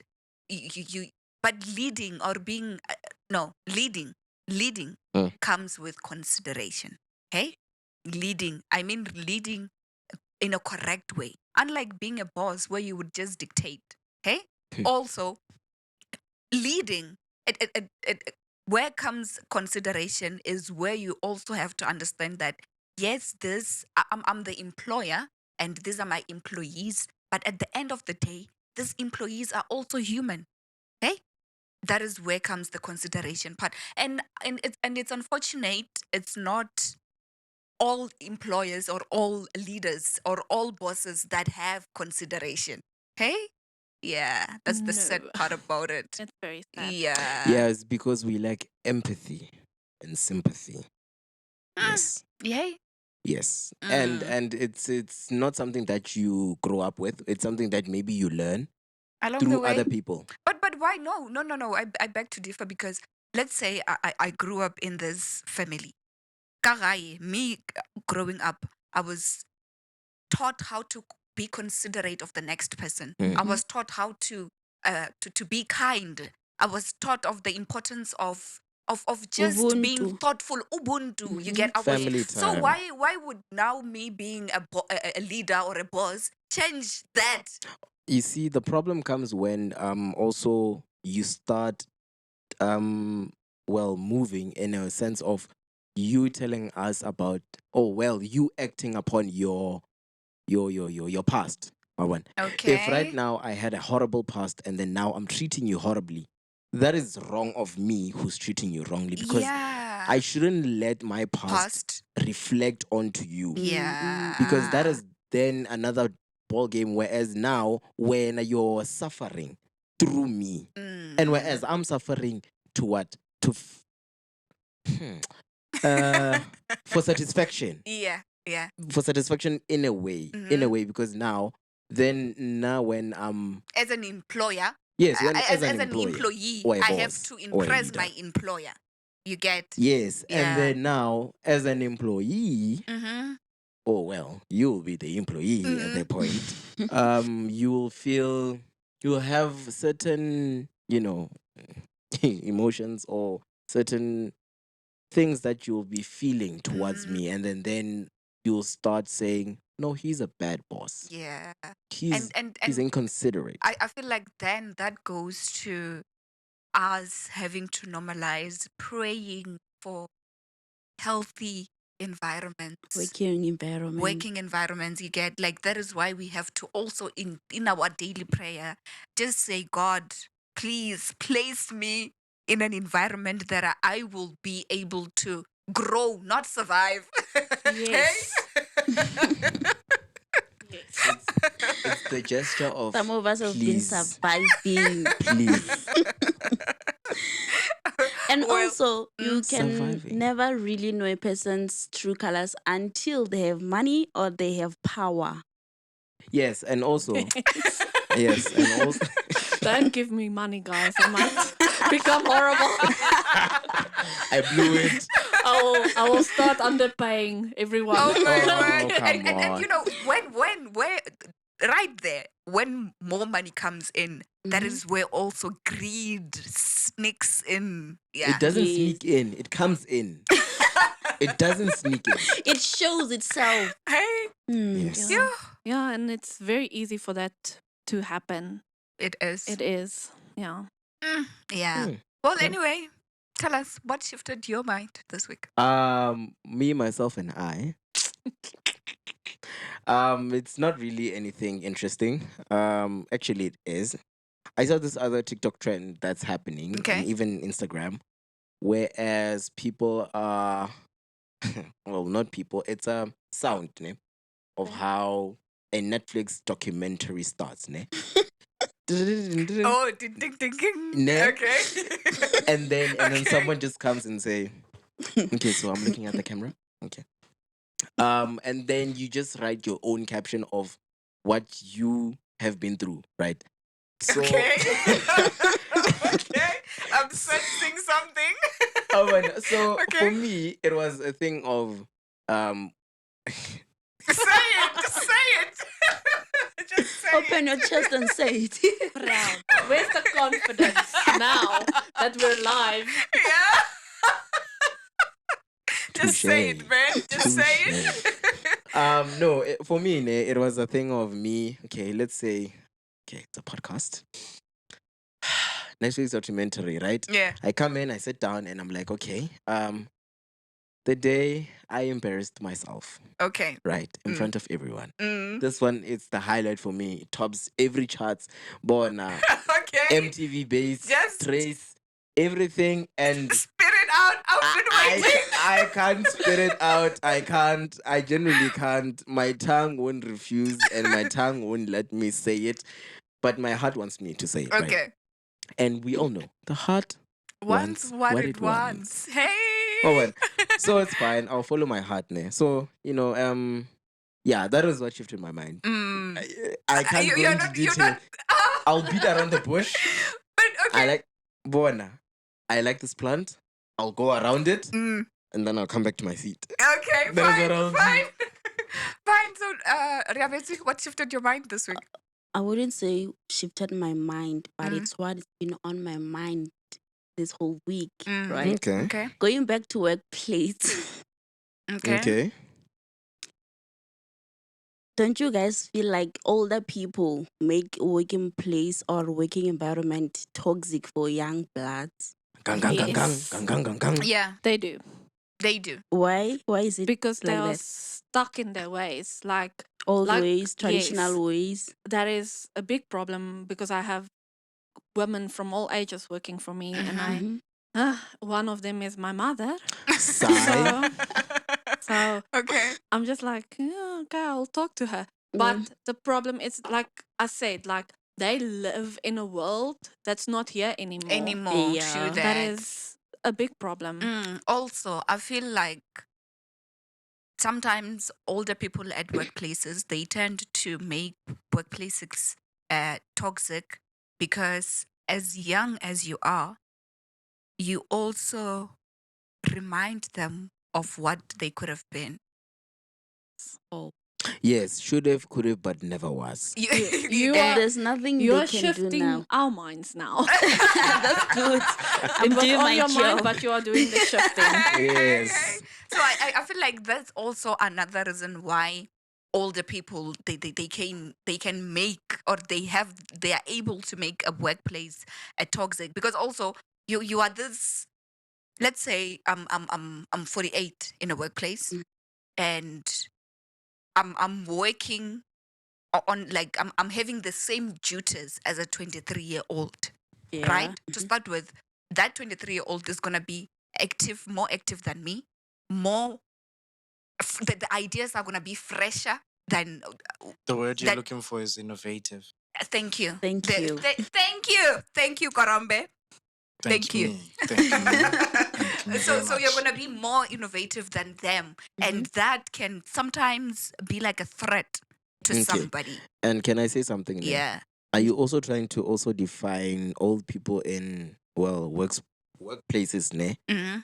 you but leading or being no leading Mm. comes with consideration. Hey, leading in a correct way, unlike being a boss where you would just dictate. Hey, also leading where comes consideration is where you also have to understand that yes, I'm the employer and these are my employees, but at the end of the day these employees are also human. Hey, that is where comes the consideration part. And it's unfortunate, it's not all employers or all leaders or all bosses that have consideration. Hey, yeah, that's the sad no, part about it. it's very sad. Yeah, it's because we lack empathy and sympathy. Yes. Yay. Yes. And it's not something that you grow up with. It's something that maybe you learn Along the through way. other people. But why? No. I beg to differ, because let's say I grew up in this family. Kagai, me growing up, I was taught how to be considerate of the next person. Mm. I was taught how to be kind. I was taught of the importance of just being Ubuntu. thoughtful. Ubuntu. You get. I was, Family so time. why would now me being a leader or a boss change that? You see, the problem comes when also you start moving in a sense of you telling us about you acting upon your past. One. Okay. If right now I had a horrible past and then now I'm treating you horribly, that is wrong of me who's treating you wrongly, because yeah. I shouldn't let my past reflect onto you, Yeah. because that is then another ball game. Whereas now, when you're suffering through me, and whereas I'm suffering to what for satisfaction, yeah. for satisfaction in a way, because now when As an employer, yes, when as an an employer employee, or a I have boss to or a impress leader. my employer. You get. Yes, and Yeah. then now as an employee, you'll be the employee at that point. You'll have certain, emotions or certain things that you'll be feeling towards me, and then you'll start saying, no, he's a bad boss. Yeah. He's and inconsiderate. I feel like then that goes to us having to normalize praying for healthy environments. Working environment. You get, like, that is why we have to also in our daily prayer just say, God, please place me in an environment that I will be able to grow, not survive. Yes. It's the gesture of Some of us have been please, surviving. please. And Well, also, you can surviving. never really know a person's true colors until they have money or they have power. Yes, and also yes, and also Don't give me money, guys. I might become horrible. I blew it. I will start underpaying everyone. Oh my Oh, word. come And on. you know, where right there, when more money comes in, that is where also greed sneaks in. Yeah. It doesn't Yes. sneak in, it comes in. It doesn't sneak in. It shows itself. Hey. Yes. Yeah. Yeah, and it's very easy for that to happen. It is. It is. Yeah. Yeah. Hmm. Well, anyway, tell us what shifted your mind this week. Me, myself, and I. It's not really anything interesting. Actually, it is. I saw this other TikTok trend that's happening, Okay. and even Instagram, whereas people are, well, not people. It's a sound ne, of how a Netflix documentary starts. Ne? Oh, ding ding ding ding. Ne? Okay. And then Okay. someone just comes and say, okay, so I'm looking at the camera. Okay. And then you just write your own caption of what you have been through, right? So Okay. Okay. I'm sensing something. so Okay. for me, it was a thing of Say it. Just say it. Just say Open it. your chest and say it. Proud. Where's the confidence now that we're live? Yeah. Just say it, Touche. man. Just say it. no, for me, ne, it was a thing of me. Okay, let's say, okay, it's a podcast. Netflix documentary, right? Yeah. I come in, I sit down, and I'm like, okay, the day I embarrassed myself, Okay. right, in front of everyone. Mm. This one, it's the highlight for me. It tops every charts, Bona, Okay. MTV base, Just Trace, everything, and spit it out. I've been waiting. I can't spit it out. I can't. I genuinely can't. My tongue won't refuse, and my tongue won't let me say it. But my heart wants me to say it, right? Okay. And we all know the heart Wants what it wants. Hey. Oh, well, so it's fine. I'll follow my heart, ne. So yeah, that was what shifted my mind. Mm. I can't go You're into not. You're detail. not. I'll beat around the bush. But okay. I like Bona. I like this plant. I'll go around it, Mm. and then I'll come back to my seat. Okay. That is Fine. what I'll do. Fine. Fine. So, Riavezi, what shifted your mind this week? I wouldn't say shifted my mind, but Mm. it's what's been on my mind this whole week, Mm. right? Okay. Okay. Going back to workplace, Okay. Okay. don't you guys feel like older people make working place or working environment toxic for young bloods? Gang, gang, gang, gang, Yes. gang, gang, gang, gang. Yeah, They do. they do. Why? Why is it Because they like are that? stuck in their ways. Like, Old like, ways, traditional yes, ways. that is a big problem because I have women from all ages working for me, and Mhm. one of them is my mother. Sigh. So Okay. I'm just like, yeah, okay, I'll talk to her. Yeah. But the problem is, like I said, like they live in a world that's not here anymore. Anymore. Yeah. True That that. is a big problem. Also, I feel like sometimes older people at workplaces, they tend to make workplaces toxic because as young as you are, you also remind them of what they could have been. Oh. Yes, should have, could have, but never was. You, You get- are There's nothing you they are can do shifting now. our minds now. That's good. I'm It was doing on my your mind, job. but you are doing the shifting. Yes. So I feel like that's also another reason why older people they can make or they are able to make a workplace a toxic because also you are this, let's say I'm 48 in a workplace Mm. and I'm working on like I'm having the same duties as a 23-year-old, Yeah. right? To start with, that 23-year-old is gonna be more active than me, more the ideas are gonna be fresher than The word you're that. looking for is innovative. Thank you. Thank you. Thank you, Karambe. Thank you. Me. Thank you. Thank you So very so you're much. gonna be more innovative than them, and that can sometimes be like a threat to Okay. somebody. And can I say something there? Yeah. Are you also trying to also define old people in workplaces, ne? Mhm.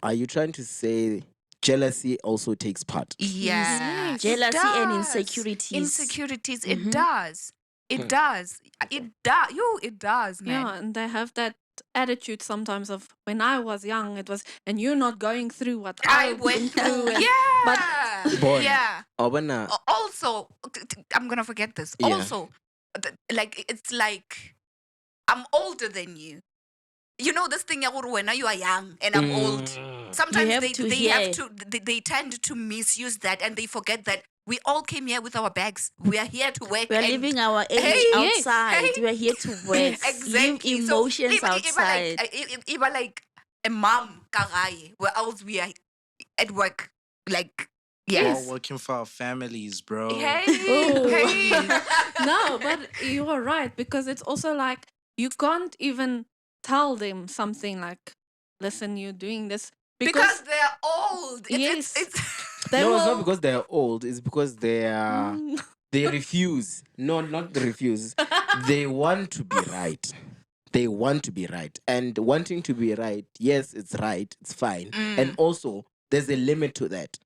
Are you trying to say jealousy also takes part? Yeah. Yes. Jealousy and does. insecurities. Insecurities. It Mhm. does. It Hmm. does. It does, man. Yeah, and they have that attitude sometimes of when I was young, it was, and you're not going through what I I've went been through. through. And, Yeah. Bon. Yeah. Obana. Also, I'm gonna forget this. Yeah. Also, like it's like I'm older than you. You know this thing, ya gore wena you are young and I'm old. Sometimes have they to they hear. have to they tend to misuse that and they forget that we all came here with our bags. We are here to work. We are and living our age Hey, yes, outside. hey. We are here to work. Yes. Live Exactly. emotions So outside. even like a mom kagaye, where else we are at work. Like We're yeah. all working for our families, bro. Hey, Oh. hey. No, but you are right, because it's also like you can't even tell them something like, listen, you're doing this because they're old. Yes. It's they No, will. it's not because they're old. It's because they are. Mm. They refuse. No, not the refuse. They want to be right. They want to be right. And wanting to be right, yes, it's right. It's fine. And also, there's a limit to that.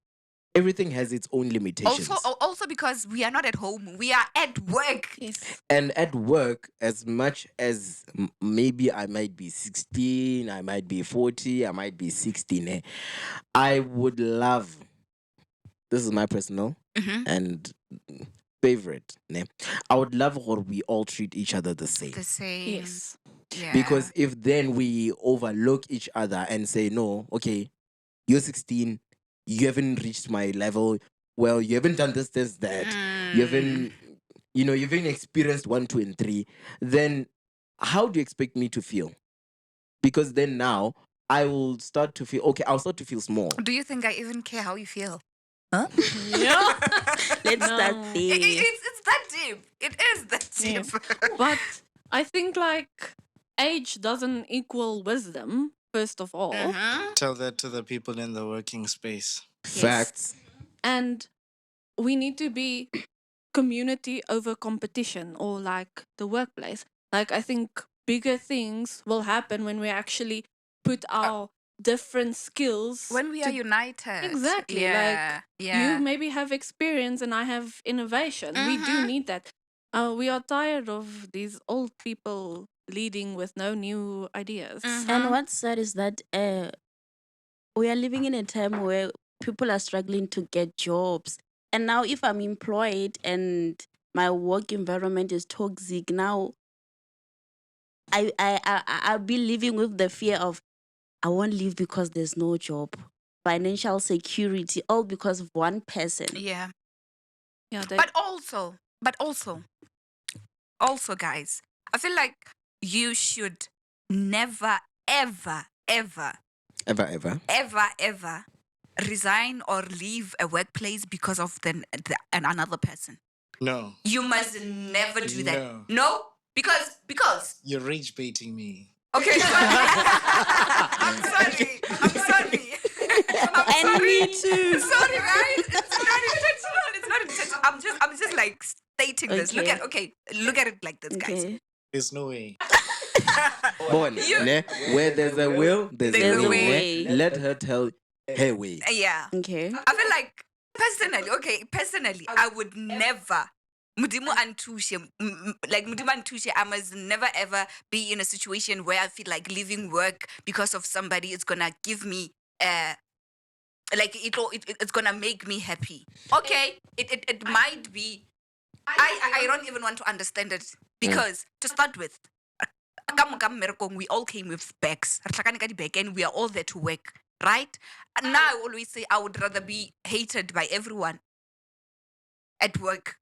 Everything has its own limitations. also because we are not at home. We are at work. Yes. And at work, as much as maybe I might be 16, I might be 40, I might be 16, I would love, this is my personal and favorite, I would love when we all treat each other the same. The same. Yes. Yeah. Because if then we overlook each other and say, no, okay, you're 16, you haven't reached my level, well, you haven't done this, that, you haven't, you haven't experienced 1, 2, and 3, then how do you expect me to feel? Because then now I will start to feel, okay, I'll start to feel small. Do you think I even care how you feel? Yeah. Let's start No. there. It's that deep. It is that deep. Yes. But I think like age doesn't equal wisdom, first of all. Tell that to the people in the working space. Facts. And we need to be community over competition, or like the workplace. Like I think bigger things will happen when we actually put our different skills. When we are to- united. Exactly. Yeah. Like yeah. you maybe have experience and I have innovation. We do need that. We are tired of these old people leading with no new ideas. And what's sad is that we are living in a time where people are struggling to get jobs. And now, if I'm employed and my work environment is toxic, now I'll be living with the fear of I won't leave because there's no job, financial security, all because of one person. Yeah. Yeah, But also, guys, I feel like you should never, ever, ever, Ever. resign or leave a workplace because of another person. No, You must never do that. No. No, because you're rage baiting me. okay. I'm sorry. I'm sorry. I'm And sorry. me too. Sorry, right? It's not intentional. It's not intentional. I'm just like stating this. Look at it like this, guys. Okay. There's no way. Bon, ne? Where there's a will, there's There's a a way. way. Ne? Let her tell her way. Yeah. Okay. I feel like personally, I would never. Mudimu and Tushe, like Mudimu and Tushe, I must never ever be in a situation where I feel like leaving work because of somebody is gonna give me like it's gonna make me happy. Okay, it might be. I don't even want to understand it because to start with, we all came with bags, and we are all there to work, right? And now I always say I would rather be hated by everyone at work,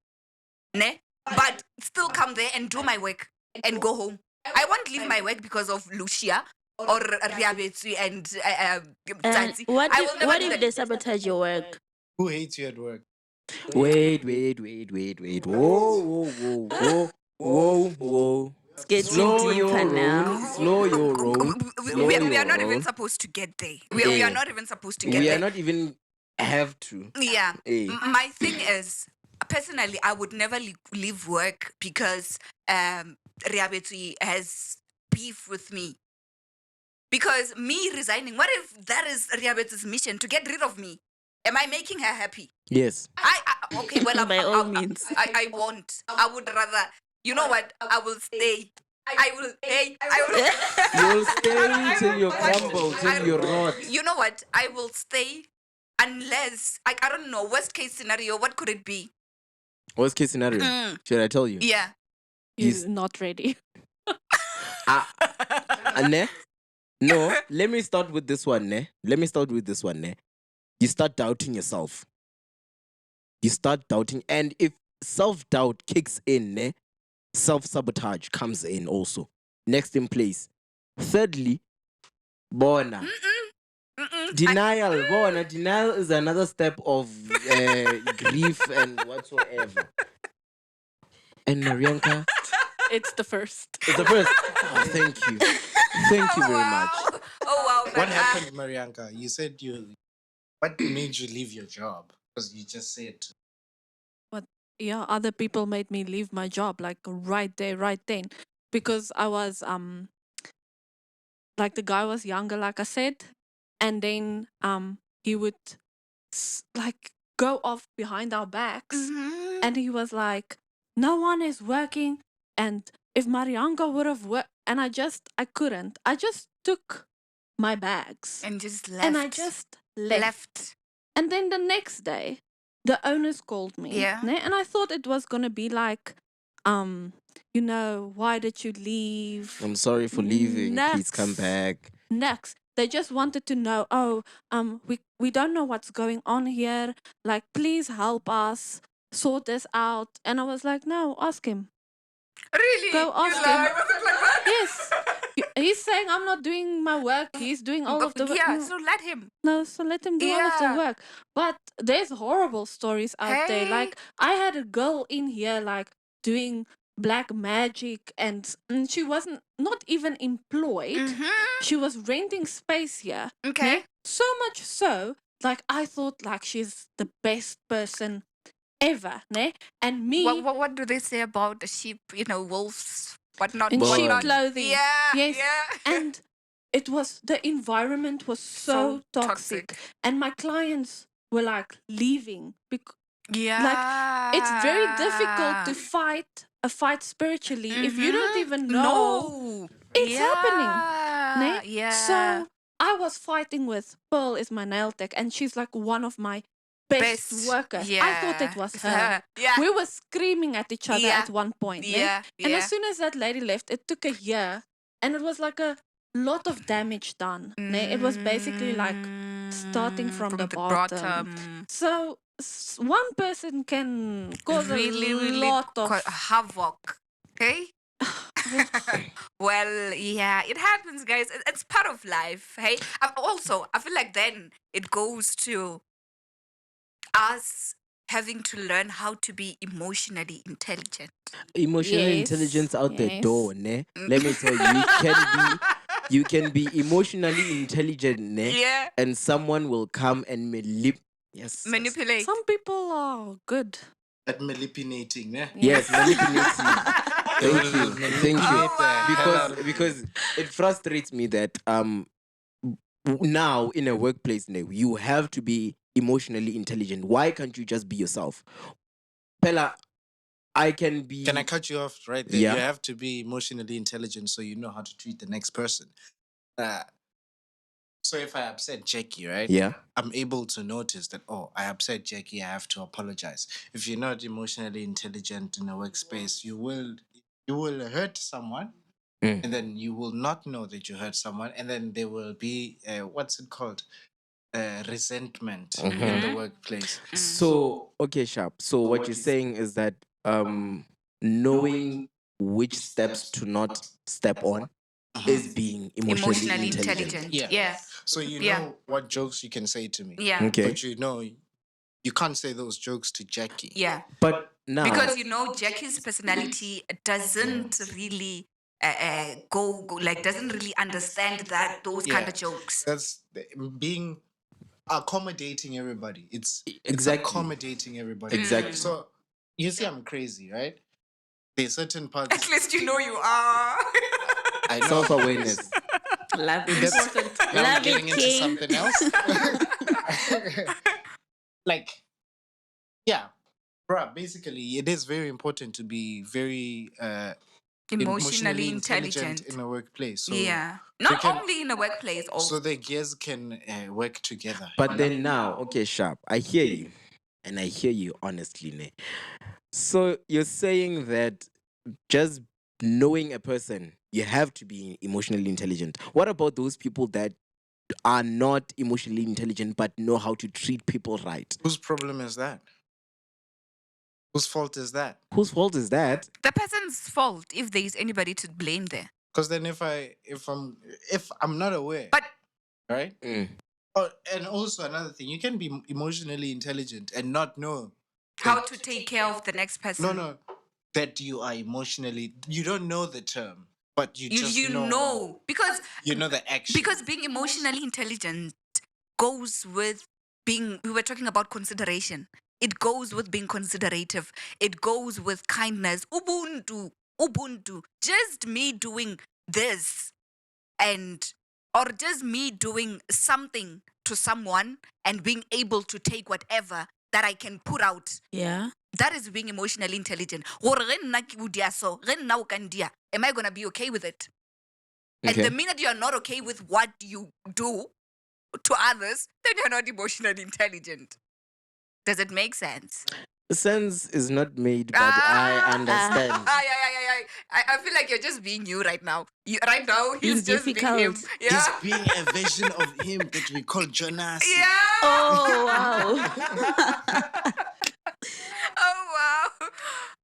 ne? But still come there and do my work and go home. I won't leave my work because of Lucia or Riabetsu and And Tsatsi. what I will never what do if that. they sabotage your work? Who hates you at work? Wait. Whoa. It's getting Slow your deeper now. roll. Slow your roll. Slow We your are not even roll. supposed to get there. We Yeah. are not even supposed to get We there. are not even have to. Yeah. Eh. My thing is, personally, I would never leave work because Riabetsu has beef with me. Because me resigning, what if that is Riabetsu's mission to get rid of me? Am I making her happy? Yes. Okay, well, By all means. I won't. I would rather, you know what? I will stay. I will You'll stay till you crumble, till you rot. You know what? I will stay unless I don't know. Worst case scenario, what could it be? Worst case scenario. Should I tell you? Yeah. You're not ready. Ne? No, let me start with this one, ne? You start doubting yourself. And if self-doubt kicks in, ne? Self-sabotage comes in also. Next in place. Thirdly, bona. Denial is another step of grief and whatsoever. And Marianka, It's the first. it's the first. Oh, thank you very much. Oh wow. What but, happened, Marianka? You said you. What made you leave your job? Because you just said. Yeah, other people made me leave my job like right there, right then, because I was like the guy was younger, like I said, and then he would like go off behind our backs, Mhm. and he was like, no one is working, and if Marianka would have worked, and I couldn't. I just took my bags And just left. and I just left. And then the next day, the owners called me. Yeah. And I thought it was gonna be like, why did you leave? I'm sorry for leaving. Please come Next. back. Next. They just wanted to know, we don't know what's going on here. Like, please help us sort this out. And I was like, no, ask him. Really? Go ask You him. lie? Was it like that? Yes. He's saying I'm not doing my work. He's doing all of the work. Yeah, No. so let him. No, so let him do all of the Yeah. work. But there's horrible stories out there. Hey. Like I had a girl in here like doing black magic and she wasn't not even employed. Mm-hmm. She was renting space here. Okay. ne? So much so, like I thought like she's the best person ever. Ne? And me What do they say about the sheep, wolves, whatnot, in sheep whatnot? clothing. Yeah. Yes. Yeah. And the environment was so, So toxic. toxic. And my clients were like leaving because Yeah. it's very difficult to fight a fight spiritually if you don't even know No. it's happening. Yeah. Ne? Yeah. So I was fighting with Pearl is my nail tech, and she's like one of my best workers. I thought it Yeah. was It's her. Yeah. We were screaming at each other Yeah. at one point. Ne? Yeah. And Yeah. as soon as that lady left, it took a year, and it was like a lot of damage done. Ne? It was basically like starting from the bottom. So one person can cause really, a really lot of havoc. Okay. Well, yeah, it happens, guys. It's part of life. Hey, I feel like then it goes to us having to learn how to be emotionally intelligent. Emotional Yes, intelligence out the yes. door, ne? Let me tell you, you can be emotionally intelligent, ne? Yeah. And someone will come and yes. Manipulate. Some people are good. At manipulating, yeah. Yes, manipulating. Thank you. Thank you. Oh, wow. Because it frustrates me that now in a workplace now you have to be emotionally intelligent. Why can't you just be yourself? Pella, I can be. Can I cut you off right there? Yeah. You have to be emotionally intelligent so you know how to treat the next person. So if I upset Jackie, right? Yeah. I'm able to notice that, oh, I upset Jackie, I have to apologize. If you're not emotionally intelligent in a workspace, you will hurt someone, Mm. and then you will not know that you hurt someone, and then there will be what's it called? Resentment in the workplace. So okay, Sharp. So what you're saying is that knowing which steps to not step on is being emotionally intelligent. Yeah. Yeah. So you Yeah. know what jokes you can say to me. Yeah. Okay. But you know you can't say those jokes to Jackie. Yeah. But now Because Jackie's personality doesn't really doesn't really understand those kind of jokes. That's being accommodating everybody. It's Exactly. accommodating everybody. Exactly. So you see, I'm crazy, right? There's certain parts. At least you know you are. I know. self-awareness. Love That's, important. now I'm Love getting it, into King. something else. Like, yeah, bruh, basically, it is very important to be very Emotionally intelligent. in a workplace. So Yeah. we Not can- only in a workplace, also. so the gears can work together. But then now, okay, Sharp, I hear you. And I hear you honestly, ne? So you're saying that just knowing a person, you have to be emotionally intelligent. What about those people that are not emotionally intelligent but know how to treat people right? Whose problem is that? Whose fault is that? Whose fault is that? The person's fault if there is anybody to blame there. Because then if I'm not aware, But right? Mm. Oh, and also another thing, you can be emotionally intelligent and not know how to take care of the next person? no that you are emotionally. You don't know the term, but you just know because you know the action. because being emotionally intelligent goes with being, we were talking about consideration. It goes with being considerative. It goes with kindness. Ubuntu. Just me doing this and or just me doing something to someone and being able to take whatever that I can put out. Yeah. That is being emotionally intelligent. Gore ge nna ke o dia so, ge nna o ka ndia, am I going to be okay with it? And the minute you are not okay with what you do to others, then you're not emotionally intelligent. Does it make sense? Sense is not made, but I understand. I feel like you're just being you right now. Right now, he's Being just being him. difficult. Yeah. He's being a version of him that we call Jonas. Yeah. Oh wow. Oh, wow.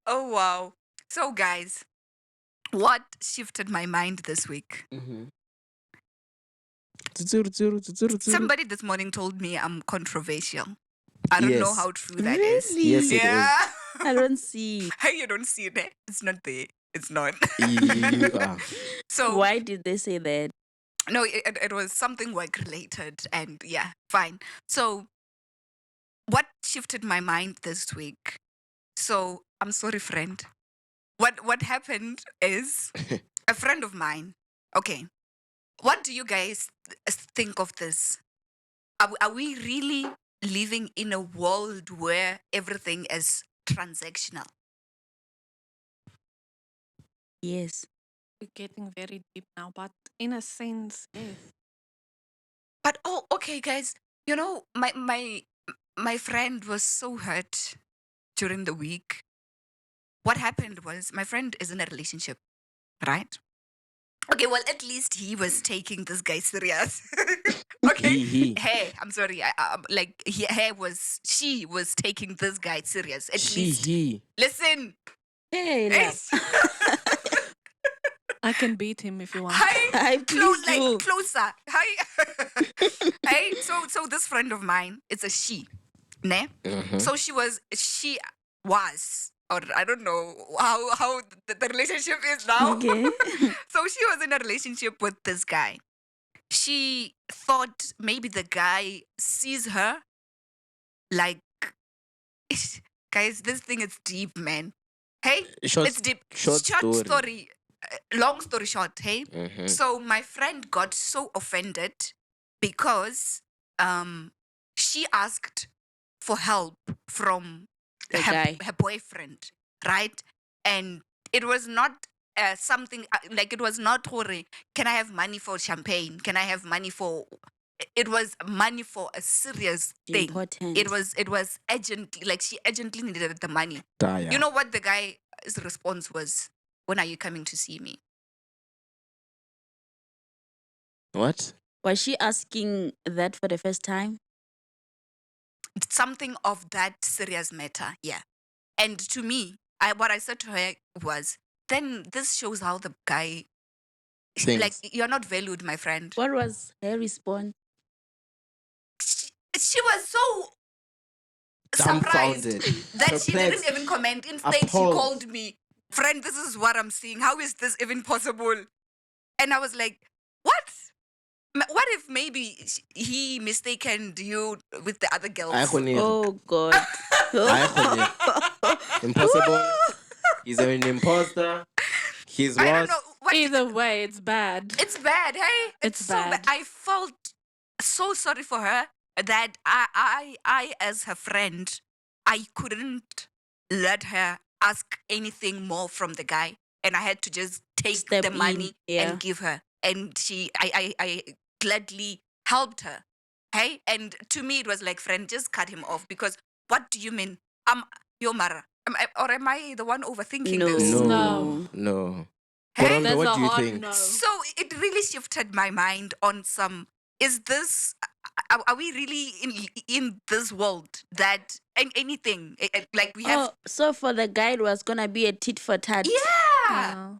Oh, wow. So, guys, what shifted my mind this week? Somebody this morning told me I'm controversial. I don't know Yes. how true that is. Really? Yes, it Yeah. I don't see. Hey, you don't see it. Eh? It's not there. It's not. You are. So, Why did they say that? no, it was something work related. And yeah, fine. So, what shifted my mind this week? So, I'm sorry, friend. What happened is a friend of mine. Okay. What do you guys think of this? Are we really living in a world where everything is transactional? Yes. We're getting very deep now, but in a sense, yes. But oh, okay, guys. You know, my friend was so hurt during the week. What happened was my friend is in a relationship, right? Okay, well, at least he was taking this guy serious. Okay, He. hey, I'm sorry. She was taking this guy serious. At She, least, he. listen. Hey, Hey, I can beat him if you want. hi, please do. closer. Hi, hey. So this friend of mine, it's a she, ne? So she was, or I don't know how the relationship is now. Okay. So she was in a relationship with this guy. She thought maybe the guy sees her like, guys, this thing is deep, man. Hey, it's deep. Short story. Long story short, hey. Mhm. So my friend got so offended because she asked for help from The guy. her boyfriend, right? And it was not something like, it was not hore, can I have money for champagne? Can I have money for, it was money for a serious thing. Important. It was urgently, like she urgently needed the money. Daya. You know what the guy's response was? When are you coming to see me? What? Was she asking that for the first time? Something of that serious matter, yeah. And to me, what I said to her was, then this shows how the guy, like, Thanks. you're not valued, my friend. What was her response? She was so surprised Dumbfounded. that she didn't Perplexed. even comment. Instead, she Appalled. called me, friend, this is what I'm seeing. How is this even possible? And I was like, what? What if maybe he mistaken you with the other girls? Oh God. Impossible. He's an imposter. He's I don't lost. know. What Either way, it's bad. It's bad, hey? It's so bad. bad. I felt so sorry for her that I as her friend, I couldn't let her ask anything more from the guy, and I had to just take Step the in, money yeah. and give her, and I gladly helped her, hey? And to me, it was like, friend, just cut him off, because what do you mean? Yo Mara, or am I the one overthinking No. this? No. No. Hey? Korambe, That's what a do you hard think? no. So it really shifted my mind on some. Is this? Are we really in this world that anything like we have? Oh, so for the guy, it was gonna be a tit for tat. Yeah. Yeah.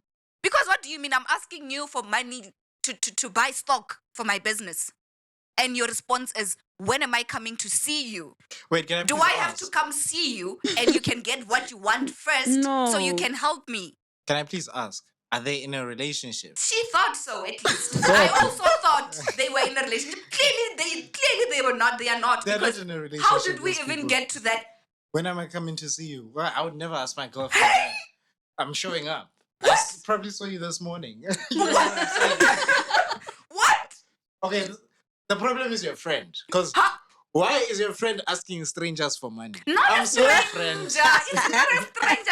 Because what do you mean? I'm asking you for money to buy stock for my business, and your response is, when am I coming to see you? Wait, can I Do please I have ask? to come see you, and you can get what you want first, so you No. can help me? Can I please ask? Are they in a relationship? She thought so, at least. I also thought they were in a relationship. Clearly they were not. They are not. They're because not in a relationship. how did we those even people. get to that? When am I coming to see you? Well, I would never ask my girlfriend that. I'm showing up. Probably saw you this morning. You know what I'm saying? What? Okay, the problem is your friend. Because Huh? why is your friend asking strangers for money? Not I'm a sorry, stranger. friend. It's not a stranger.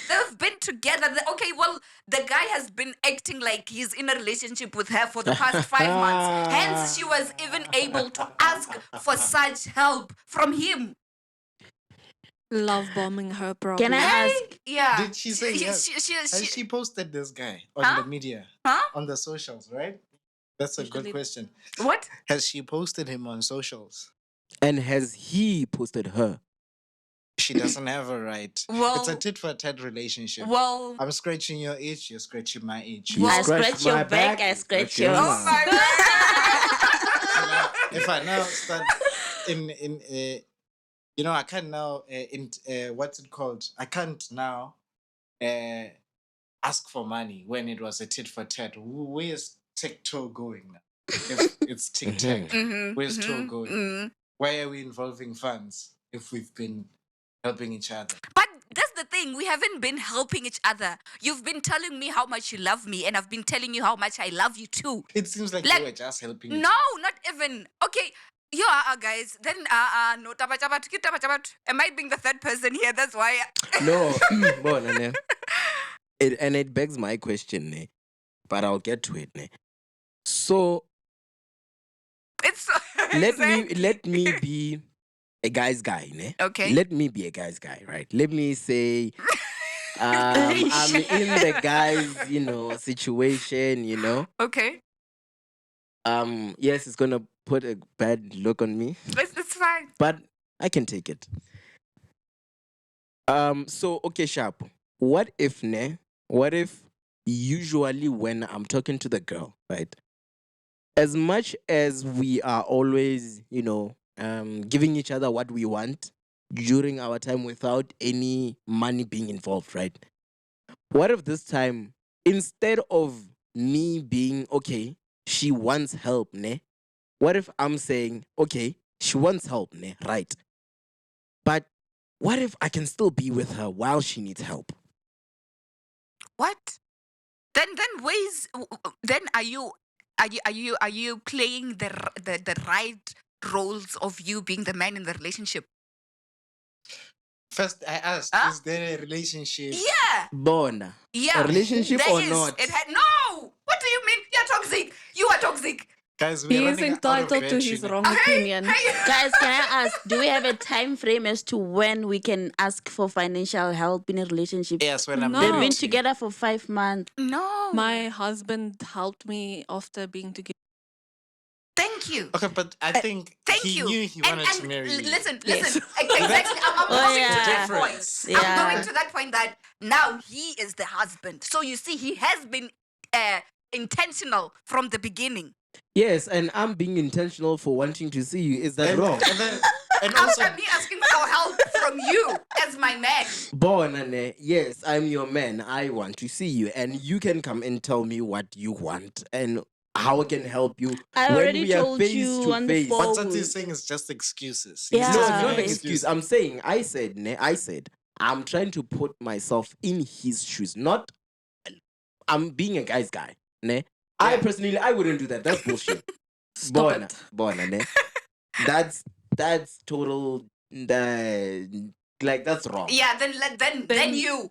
They've been together. Okay, well, the guy has been acting like he's in a relationship with her for the past 5 months. Hence, she was even able to ask for such help from him. Love bombing her probably. Can I ask? Yeah. Did she say yes? Has she posted this guy on Huh? the media? Huh? On the socials, right? That's a good Usually- question. What? Has she posted him on socials? And has he posted her? She doesn't have a right. Well- It's a tit for tat relationship. Well, I'm scratching your itch, you're scratching my itch. You I scratch scratch your my back, I you scratch yours. yours. oh my god. So now, if I now start I can't now what's it called? I can't now ask for money when it was a tit for tat. Where's TikTok going now? If it's tic tac, where's TikTok going? Why are we involving funds if we've been helping each other? But that's the thing. saying we haven't been helping each other. You've been telling me how much you love me, and I've been telling you how much I love you too. It seems like Like, they were just helping each No, not even. Okay, you are guys. Then no tabachabat. Am I being the third person here? That's why. No, bona ne. And it begs my question, ne. But I'll get to it, ne. So It's let me exactly. be a guy's guy, ne? Okay. Let me be a guy's guy, right? Let me say I'm in the guy's, situation, Okay, Yes, it's gonna put a bad look on me, it's fine. but I can take it. So okay, Sharp. What if ne? What if usually when I'm talking to the girl, right? As much as we are always, giving each other what we want during our time without any money being involved, right? What if this time, instead of me being okay, she wants help, ne? What if I'm saying, okay, she wants help, ne? Right. But what if I can still be with her while she needs help? What? Then ways. Then are you playing the right roles of you being the man in the relationship? First, I asked, Huh? is there a relationship? Yeah. Bona. Yeah. A relationship There or is. not? It had no. What do you mean? You're toxic. You are toxic. Guys, He we're is running out of entitled to battery his now. wrong opinion. Hey. Guys, can I ask, do we have a time frame as to when we can ask for financial help in a relationship? Yes, when I'm No. They've married been to you. together for 5 months. No. My husband helped me after being together. Thank you. Okay, but I think Thank he you. knew he wanted to marry you. Listen, Yes. exactly. I'm Oh, coming to yeah. that point. Difference. I'm Yeah. going to that point that now he is the husband. So you see, he has been intentional from the beginning. Yes, and I'm being intentional for wanting to see you. Is that And, wrong? and also, After me asking for help from you as my man. Bona, ne? Yes, I'm your man. I want to see you. And you can come and tell me what you want and how I can help you I when already we are told face you to on the face. phone. what Tati is saying is just excuses. Yeah. No, just it's not an making excuse. I'm saying, I said, I'm trying to put myself in his shoes. Not, I'm being a guy's guy. Ne? I Yeah. personally, I wouldn't do that. That's bullshit. Stop Bona, it. bona, ne? That's total, that's wrong. Yeah, then you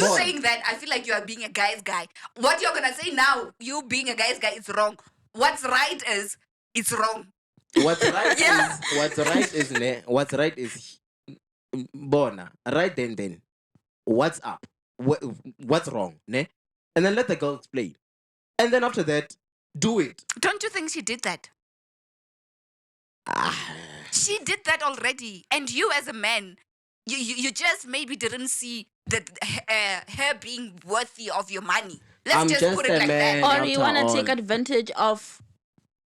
Bon. saying that, I feel like you are being a guy's guy. What you're gonna say now, you being a guy's guy, is wrong. What's right is it's wrong. What's right Yeah. what's right is bona. Right then. What's up? What's wrong? Ne? And then let the girl explain. And then after that, do it. Don't you think she did that? Ah, She did that already. And you as a man, you just maybe didn't see that her being worthy of your money. Let's I'm just just put it a like man. that. Or you after want to take all. advantage of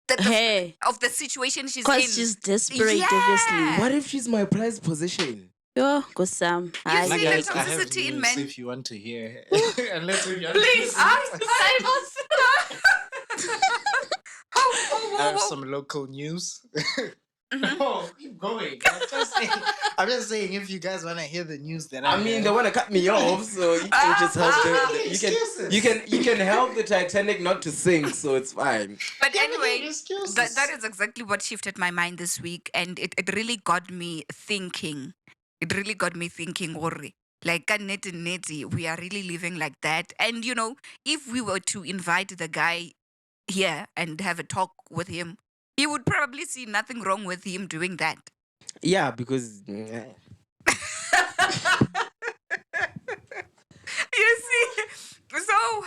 The her of the situation she's in. because she's desperate, Yeah. obviously. What if she's my prized possession? Yo, go Sam. You Now, see the guys, I have toxicity in news men. if you want to hear. Unless we are Please, save us. I have some local news. Oh, keep going. I'm just saying, if you guys want to hear the news that I I mean, have. they want to cut me off, so you can just help Excuses. you can help the Titanic not to sink, so it's fine. But Give me anyway, excuses. that is exactly what shifted my mind this week, and it really got me thinking. It really got me thinking, Ori. Like neti, we are really living like that. And if we were to invite the guy here and have a talk with him, he would probably see nothing wrong with him doing that. Yeah, because You see, so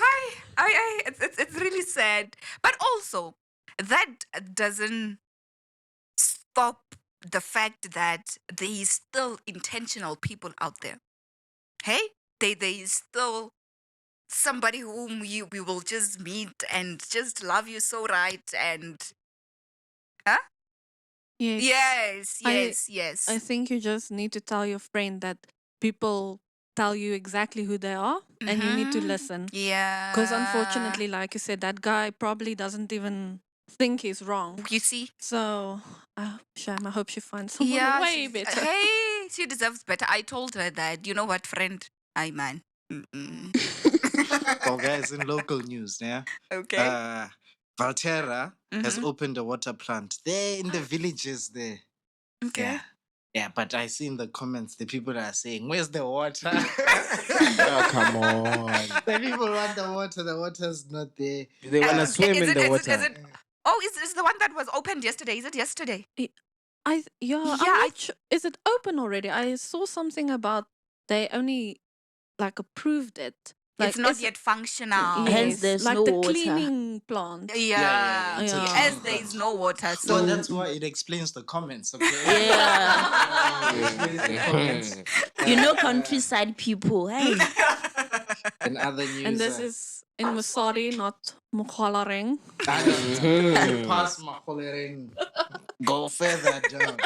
it's really sad, but also that doesn't stop the fact that there is still intentional people out there. Hey, there is still somebody whom we will just meet and just love you so right, and Yes. yes. I think you just need to tell your friend that people tell you exactly who they are and you need to Mhm. listen. Yeah, Because unfortunately, like you said, that guy probably doesn't even think he's wrong. you see. So, shame. I hope she finds someone Yeah, way better. hey, thinks she deserves better. I told her that, you know what, friend? I man. Mm-mm. Well, guys, in local news, yeah, Okay. Valterra has Mhm. opened a water plant there in the villages there. Okay. Yeah. Yeah, but I see in the comments the people are saying, "Where's the water?" Oh, come on. The people want the water's not there. Do they want to swim is in it, the is water? it, is it, oh, is the one that was opened yesterday? Is it yesterday? I'm Yeah, not sure. Is it open already? I saw something about they only like approved it. Like it's not is yet functional. Hence, yes, there's like no the water. cleaning plant. Yeah. It's a Yeah. As treatment there plant. is no water, so Well, that's why it explains the comments, okay? Yeah. It explains the comments. You know, countryside people, hey. And other news. And this is in Masari, not Mokholareng. I don't pass my hollering. Go further down.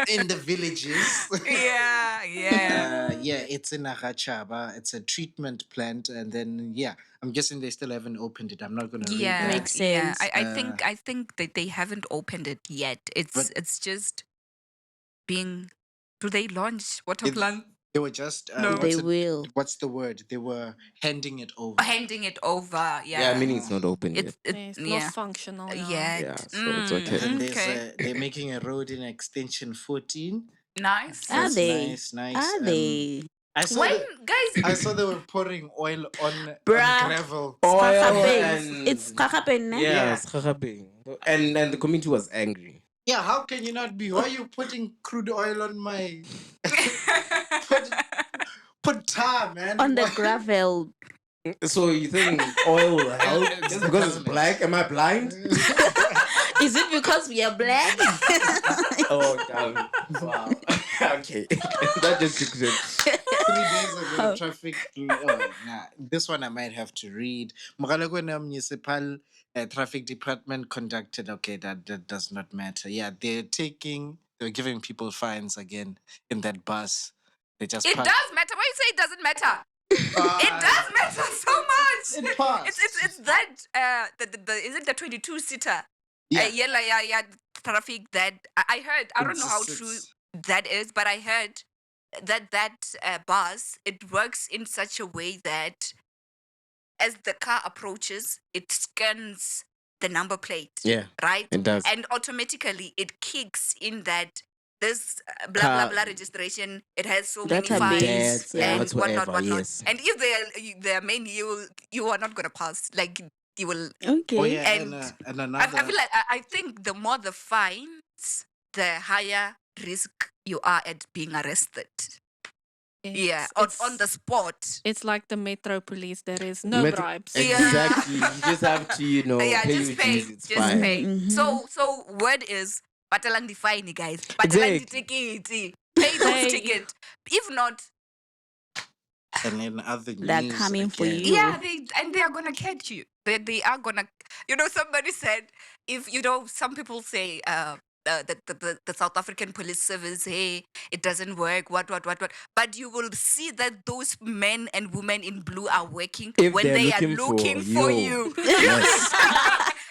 In the villages. yeah. Yeah, it's in Agachaba. It's a treatment plant, and then I'm guessing they still haven't opened it. I'm not gonna read Yeah, that. Makes yeah. sense. I think that they haven't opened it yet. But- It's just being. Do they launch water It- plant? They were just No. They will. what's the word? They were handing it over. Handing it over. Yeah, Yeah. meaning it's not open yet. It's not Yeah. functional. Yeah. Yet. Yeah, so it's okay. And then Okay. they're making a road in extension 14. Nice. Are That's they? nice. Are they? I saw When the- guys, I saw they were pouring oil on Bruh. gravel. It's Kakapen, eh? Yeah, Yeah. it's Kakape. And the community was angry. Yeah, how can you not be? Why are you putting crude oil on my put tar, man? On the Why- gravel. So you think oil will help It's just the because it's government. black? Am I blind? Is it because we are black? Oh, damn. Wow. Okay. That just took it. 3 days ago, traffic. Oh, nah. This one I might have to read. Mogalakwena Municipal Traffic Department conducted. Okay, that does not matter. Yeah, they're giving people fines again in that bus. They just it parked- does matter. Why you say it doesn't matter? Ah, It does matter so much. It passed. It's that the is it the 22-seater? Yeah. Yeah. Traffic that I heard. I don't know how It's- true that is, but I heard that bus, it works in such a way that as the car approaches, it scans the number plate. Yeah, Right. it does. And automatically it kicks in that this blah Car- blah registration. It has so many Database. fines Deaths and and whatsoever, whatnot. yes. And if they are many, you are not gonna pass. Like you will. Okay. Oh yeah, And and I another. feel like I think the more the fines, the higher risk you are at being arrested. Yeah, on the spot. It's like the Metro Police. There is no Metro- bribes. Yeah. Exactly. You just have to, Yeah, pay just your pay. dues. It's Just fine. pay. Mhm. So word is batalang the fine, guys. Batalang the ticket. Pay those Pay. tickets. If not, And in other They're news, coming for again, you. yeah, they are gonna catch you. They are gonna. Somebody said if some people say the South African Police Service, hey, it doesn't work. What. But you will see that those men and women in blue are working If when they're they are looking for looking for you. you. Yes.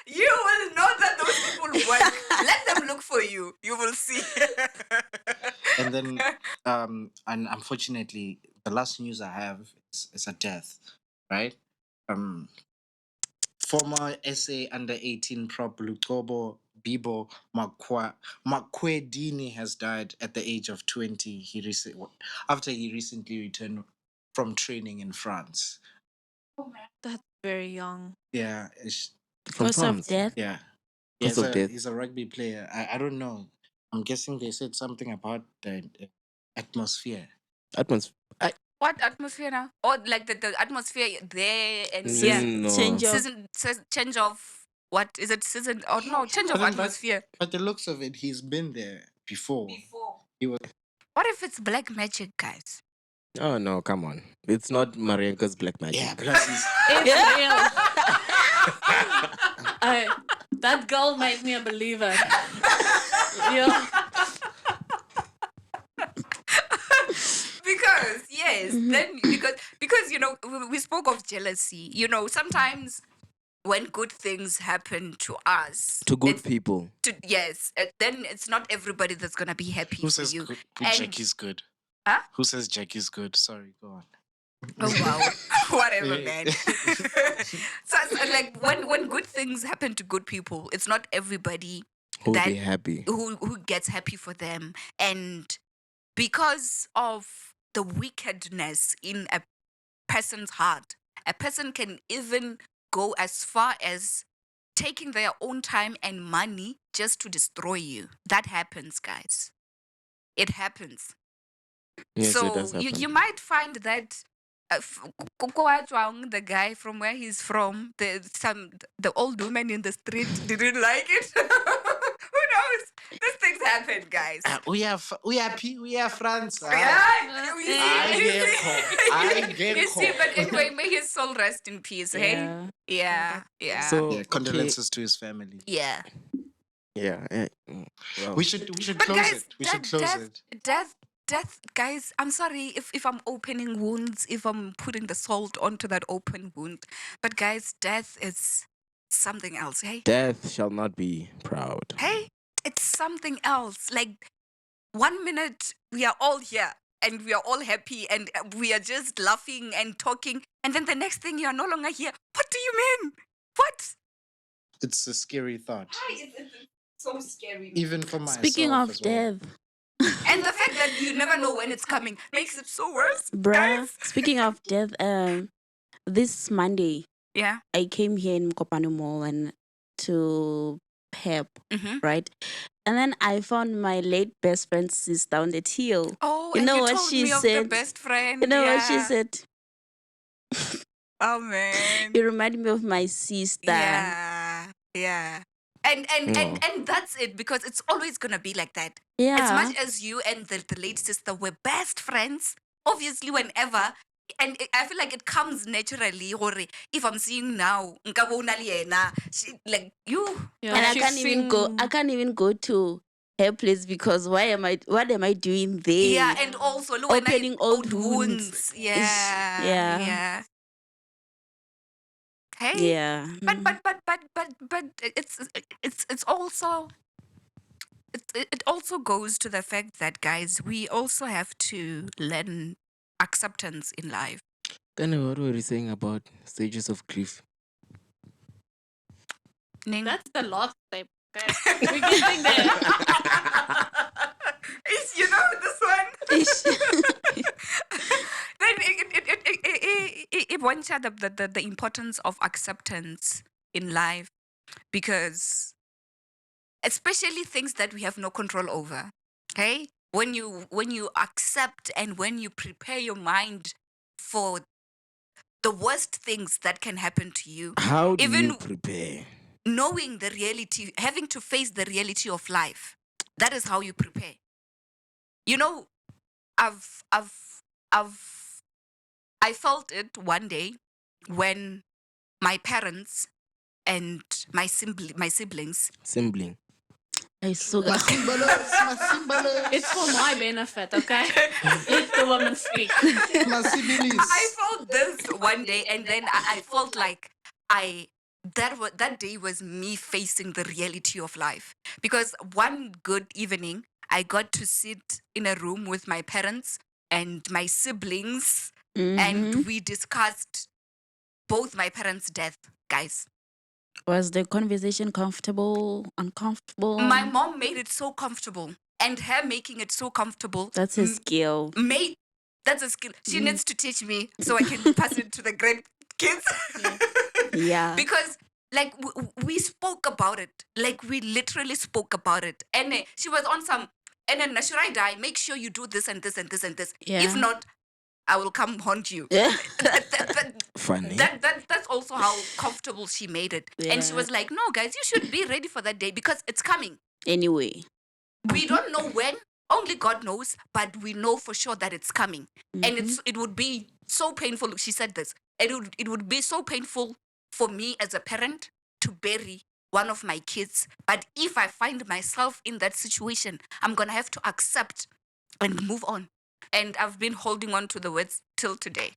You will know that those people work. Let them look for you. You will see. And then, and unfortunately, the last news I have is a death, right? Former SA under 18 prop Lukobo Bibo Makwedini has died at the age of 20. After he recently returned from training in France. That's very young. Yeah, From Cause of France. death. yeah. Cause of death. He's a rugby player. I don't know. I'm guessing they said something about the atmosphere. Atmosphere. What atmosphere now? Or like the atmosphere there and Yeah. No. Change of change of what is it? Season or no change of I think that's- atmosphere. But the looks of it, he's been there before. He was What if it's black magic, guys? Oh no, come on. It's not Marienka's black magic. yeah, plus he's It's real. That girl made me a believer. Yeah. Because yes, then because we spoke of jealousy. Sometimes when good things happen to us, To good it's- people. yes, then it's not everybody that's gonna be happy who for says you. good, And- Jackie's good. Huh? Who says Jackie's good? Sorry, go on. Oh wow. Whatever, man. So, like when good things happen to good people, it's not everybody Who that be happy? who gets happy for them. And because of the wickedness in a person's heart, a person can even go as far as taking their own time and money just to destroy you. That happens, guys. It happens. Yes, it does So happen. you might find that Koko Chuang, the guy from where he's from, the old woman in the street didn't like it. Who knows? These things happen, guys. We are France. Yeah, we I see, get you caught. I see, get you see. caught. But anyway, may his soul rest in peace. Hey, Yeah. yeah. So Yeah, condolences to his family. Yeah. yeah. Well, We should But close guys, it. We should close it. death, guys. I'm sorry if I'm opening wounds, if I'm putting the salt onto that open wound. But guys, death is something else. Hey, death shall not be proud. hey, it's something else. Like 1 minute we are all here and we are all happy and we are just laughing and talking, and then the next thing you are no longer here. What do you mean? What? It's a scary thought, It's so scary. even for myself. Speaking of as well. death, And the fact that you never know when it's coming makes it so worse, bruh. guys. Speaking of death, this Monday Yeah. I came here in Mokopane Mall and to Pep, Mm-hmm. right? And then I found my late best friend's sister on the till. Oh, You and know you what told she me of the said? best friend. You know yeah. what she said? Oh man. You remind me of my sister. Yeah. And that's it, because it's always gonna be like that. Yeah. As much as you and the late sister were best friends, obviously whenever, and I feel like it comes naturally. Or if I'm seeing now, nka bo na le yena, like you. Yeah, And I she's can't even go. seen- I can't even go to her place because what am I doing there? Yeah, and also look, when Opening old wounds. Yeah, Yeah. Hey, Yeah. but it's also it also goes to the fact that, guys, we also have to learn acceptance in life. Then what were you saying about stages of grief? Ning? That's the last step. Okay. We're getting there. Is you know this one? Ish. Then it wants the importance of acceptance in life, because especially things that we have no control over. Okay, when you accept and when you prepare your mind for the worst things that can happen to you, How do even you prepare? knowing the reality, having to face the reality of life, that is how you prepare. You know, I've I felt it one day when my parents and my siblings. Sibling. I so It's for my benefit, okay? Let the woman speak. I felt this one day, and then I felt like that day was me facing the reality of life. Because one good evening, I got to sit in a room with my parents and my siblings, and we discussed both my parents' death, guys. Was the conversation comfortable, uncomfortable? My mom made it so comfortable, and her making it so comfortable. That's a skill. That's a skill. She needs to teach me so I can pass it to the grandkids. Yeah. Because like we spoke about it, like we literally spoke about it, and she was on some. And then, should I die? Make sure you do this and this and this and this. Yeah. If not, I will come haunt you. Yeah. Funny. That's also how comfortable she made it. And she Yeah. was like, "No, guys, you should be ready for that day because it's coming. Anyway. We don't know when. Only God knows, but we know for sure that it's coming. And it would be so painful." She said this. It would be so painful for me as a parent to bury one of my kids. But if I find myself in that situation, I'm gonna have to accept and move on. And I've been holding on to the words till today.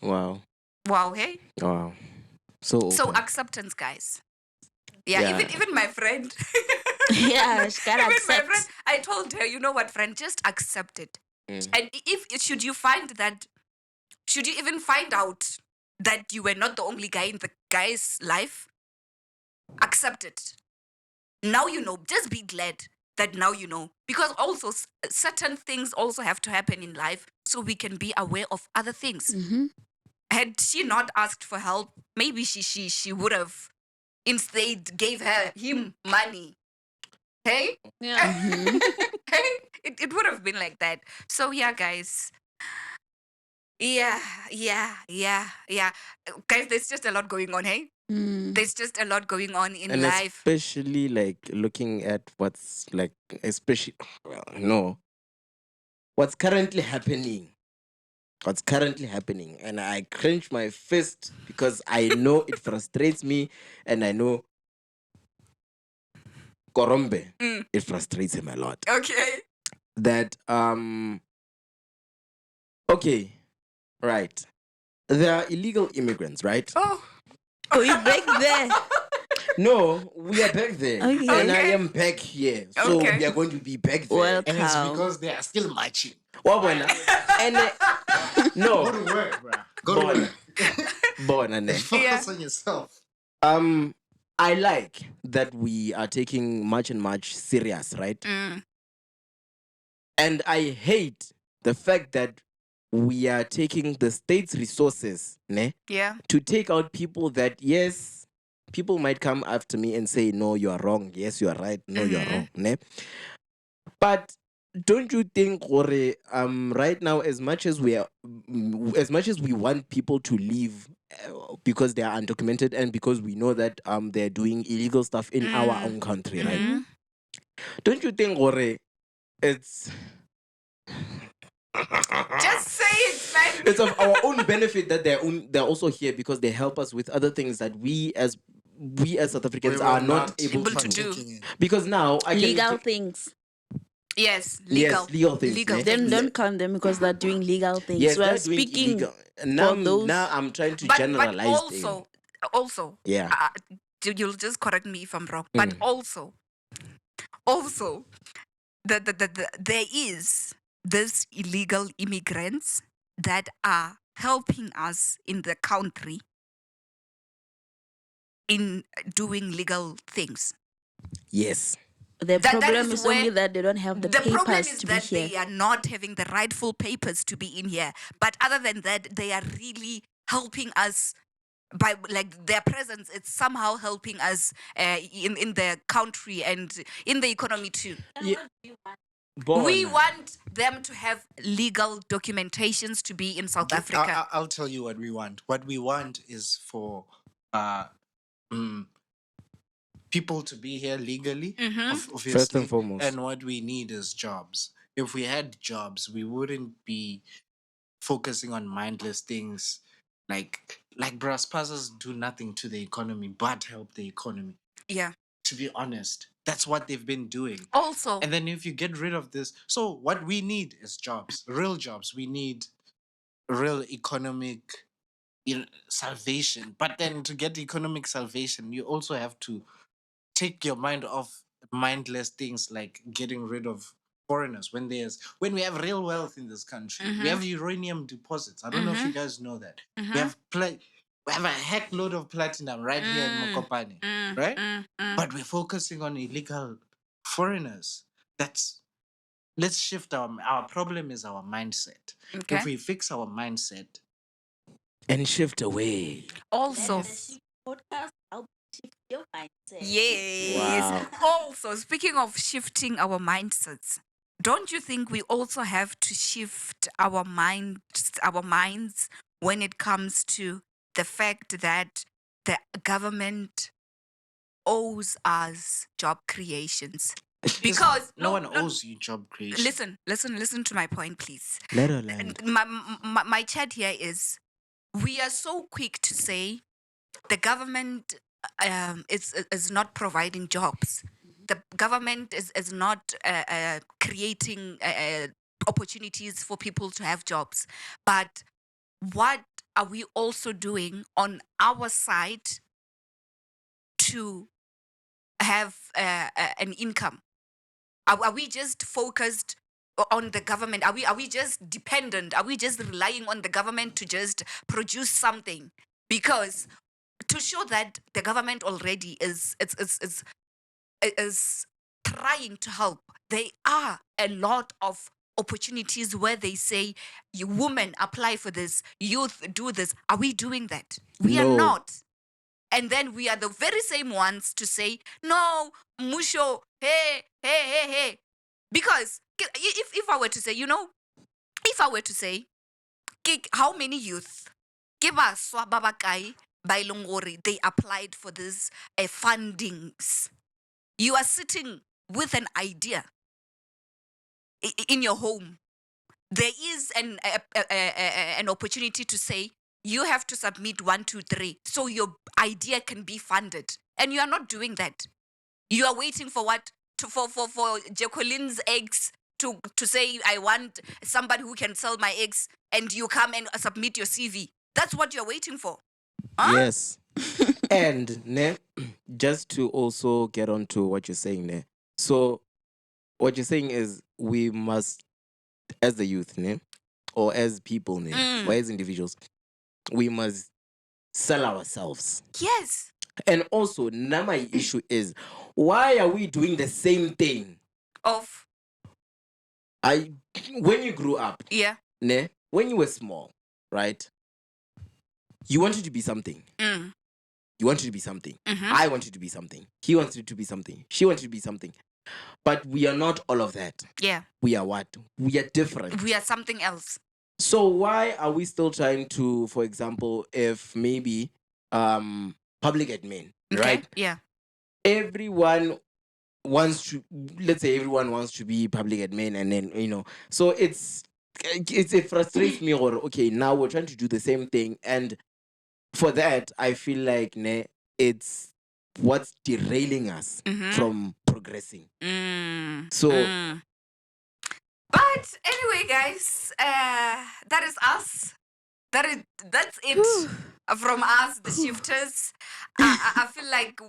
Wow. Wow, hey? Wow. So So open. acceptance, guys. Yeah, Yeah. even my friend. Yeah, she gotta Even my accept. friend, I told her, you know what, friend, just accept it. And should you find that, should you even find out that you were not the only guy in the guy's life, accept it. Now you know. Just be glad that now you know. Because also certain things also have to happen in life so we can be aware of other things. Had she not asked for help, maybe she would have instead gave him money. Hey? Yeah. Hey? It would have been like that. So yeah, guys. Yeah. Guys, there's just a lot going on, hey? There's just a lot going on in And life. especially like looking at what's like, especially, well, no, what's currently happening. What's currently happening. And I clench my fist because I know it frustrates me, and I know Korombe, it frustrates him a lot. Okay. That okay, right. There are illegal immigrants, right? Oh, Oh, you back there. No, we are back there. Okay. And I Okay. am back here. So Okay. we are going to be back there. Welcome. And it's because they are still marching. Wabona. And Go no, to work, bro. Go to Bona. work. Bona ne. Focus on yourself. I like that we are taking much and much serious, right? And I hate the fact that we are taking the state's resources, ne, Yeah. to take out people that, yes, people might come after me and say, no, you are wrong. Yes, you are right. No, you are wrong. Ne? But don't you think, Gore, right now, as much as we want people to leave because they are undocumented and because we know that they're doing illegal stuff in our own country, right? Don't you think, Gore, it's Just say it, man. it's of our own benefit that they're also here because they help us with other things that we as South Africans We are were not able to partaking do. in. Because now I can Legal things. Yes, Yes, legal things. Legal ne? Then things. don't count them because they're doing legal things. Yes, We're they're doing speaking illegal. Now, those- now I'm trying to But generalize also, Yeah. you'll just correct me if I'm wrong. But also, there is this illegal immigrants that are helping us in the country in doing legal things. Yes. the that problem is is only where that they don't have the problem papers is to be that here. they are not having the rightful papers to be in here. But other than that, they are really helping us by like their presence. It's somehow helping us in the country and in the economy too. Yeah. We want them to have legal documentations to be in South Africa. I'll tell you what we want. What we want is for people to be here legally, obviously. First and foremost. And what we need is jobs. If we had jobs, we wouldn't be focusing on mindless things like brass passes do nothing to the economy but help the economy. Yeah. To be honest, that's what they've been doing. Also, And then if you get rid of this, so what we need is jobs, real jobs. We need real economic salvation. But then to get economic salvation, you also have to take your mind off mindless things like getting rid of foreigners when we have real wealth in this country. We have uranium deposits. I don't know if you guys know that. We have we have a heck load of platinum right here in Mokopane, right? But we're focusing on illegal foreigners. Let's shift our problem is our mindset. Okay. If we fix our mindset, And shift away. also, Podcast, I'll shift your mindset. yes. Wow. Also, speaking of shifting our mindsets, don't you think we also have to shift our minds when it comes to the fact that the government owes us job creations? Because no one owes you job creation. Listen to my point, please. Let her land. My chat here is, we are so quick to say the government is not providing jobs. The government is not creating opportunities for people to have jobs. But what are we also doing on our side to have an income? Are we just focused on the government? Are we just dependent? Are we just relying on the government to just produce something? Because to show that the government already is trying to help, there are a lot of opportunities where they say, you women apply for this, youth do this. Are we doing that? We are No. not. And then we are the very same ones to say, no, musho, hey. Because if I were to say, how many youth, give us babakai by Longori, they applied for this fundings. You are sitting with an idea in your home. There is an opportunity to say, you have to submit 1, 2, 3, so your idea can be funded. And you are not doing that. You are waiting for what? For Jacqueline's eggs to say, I want somebody who can sell my eggs, and you come and submit your CV. That's what you're waiting for. Huh? Yes. And ne, just to also get on to what you're saying ne. So what you're saying is we must, as the youth ne, or as people ne, or as individuals, we must sell ourselves. Yes. And also, now my issue is, why are we doing the same thing? Of When you grew up, yeah. ne, when you were small, right? You wanted to be something. You wanted to be something. I wanted to be something. He wanted to be something. She wanted to be something. But we are not all of that. Yeah. We are what? We are different. We are something else. So why are we still trying to, for example, if maybe public admin, Okay. right? Yeah. Everyone wants to, let's say everyone wants to be public admin, and then so it frustrates me. Or okay, now we're trying to do the same thing, and for that I feel like it's what's derailing us from progressing. So but anyway, guys, that is us. That's it from us, the shifters. I feel like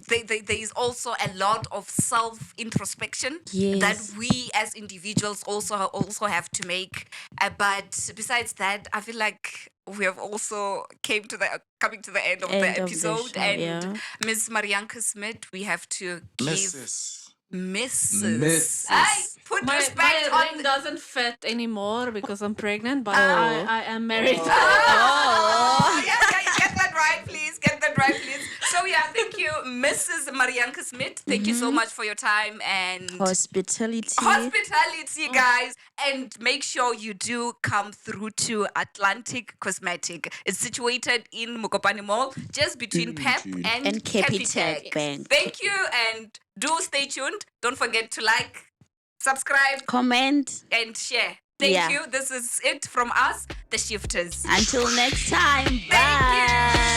there is also a lot of self-introspection that Yes. we as individuals also have to make. But besides that, I feel like we have also coming to the end of the End of the episode. show, And yeah. Ms. Marianka Smith, we have to give Mrs. I put My respect on ring doesn't fit anymore because I'm pregnant, but Oh. I am married. Oh, yeah, get that right, please. Get that right, please. So yeah, thank you, Mrs. Marianka Smith. Thank you so much for your time and hospitality, guys. And make sure you do come through to Atlantic Cosmetic. It's situated in Mokopane Mall, just between PEP and Capitec Bank. Thank you, and do stay tuned. Don't forget to like, subscribe, Comment. and share. Thank Yeah. you. This is it from us, the Shifters. Until next time. Thank Bye. you.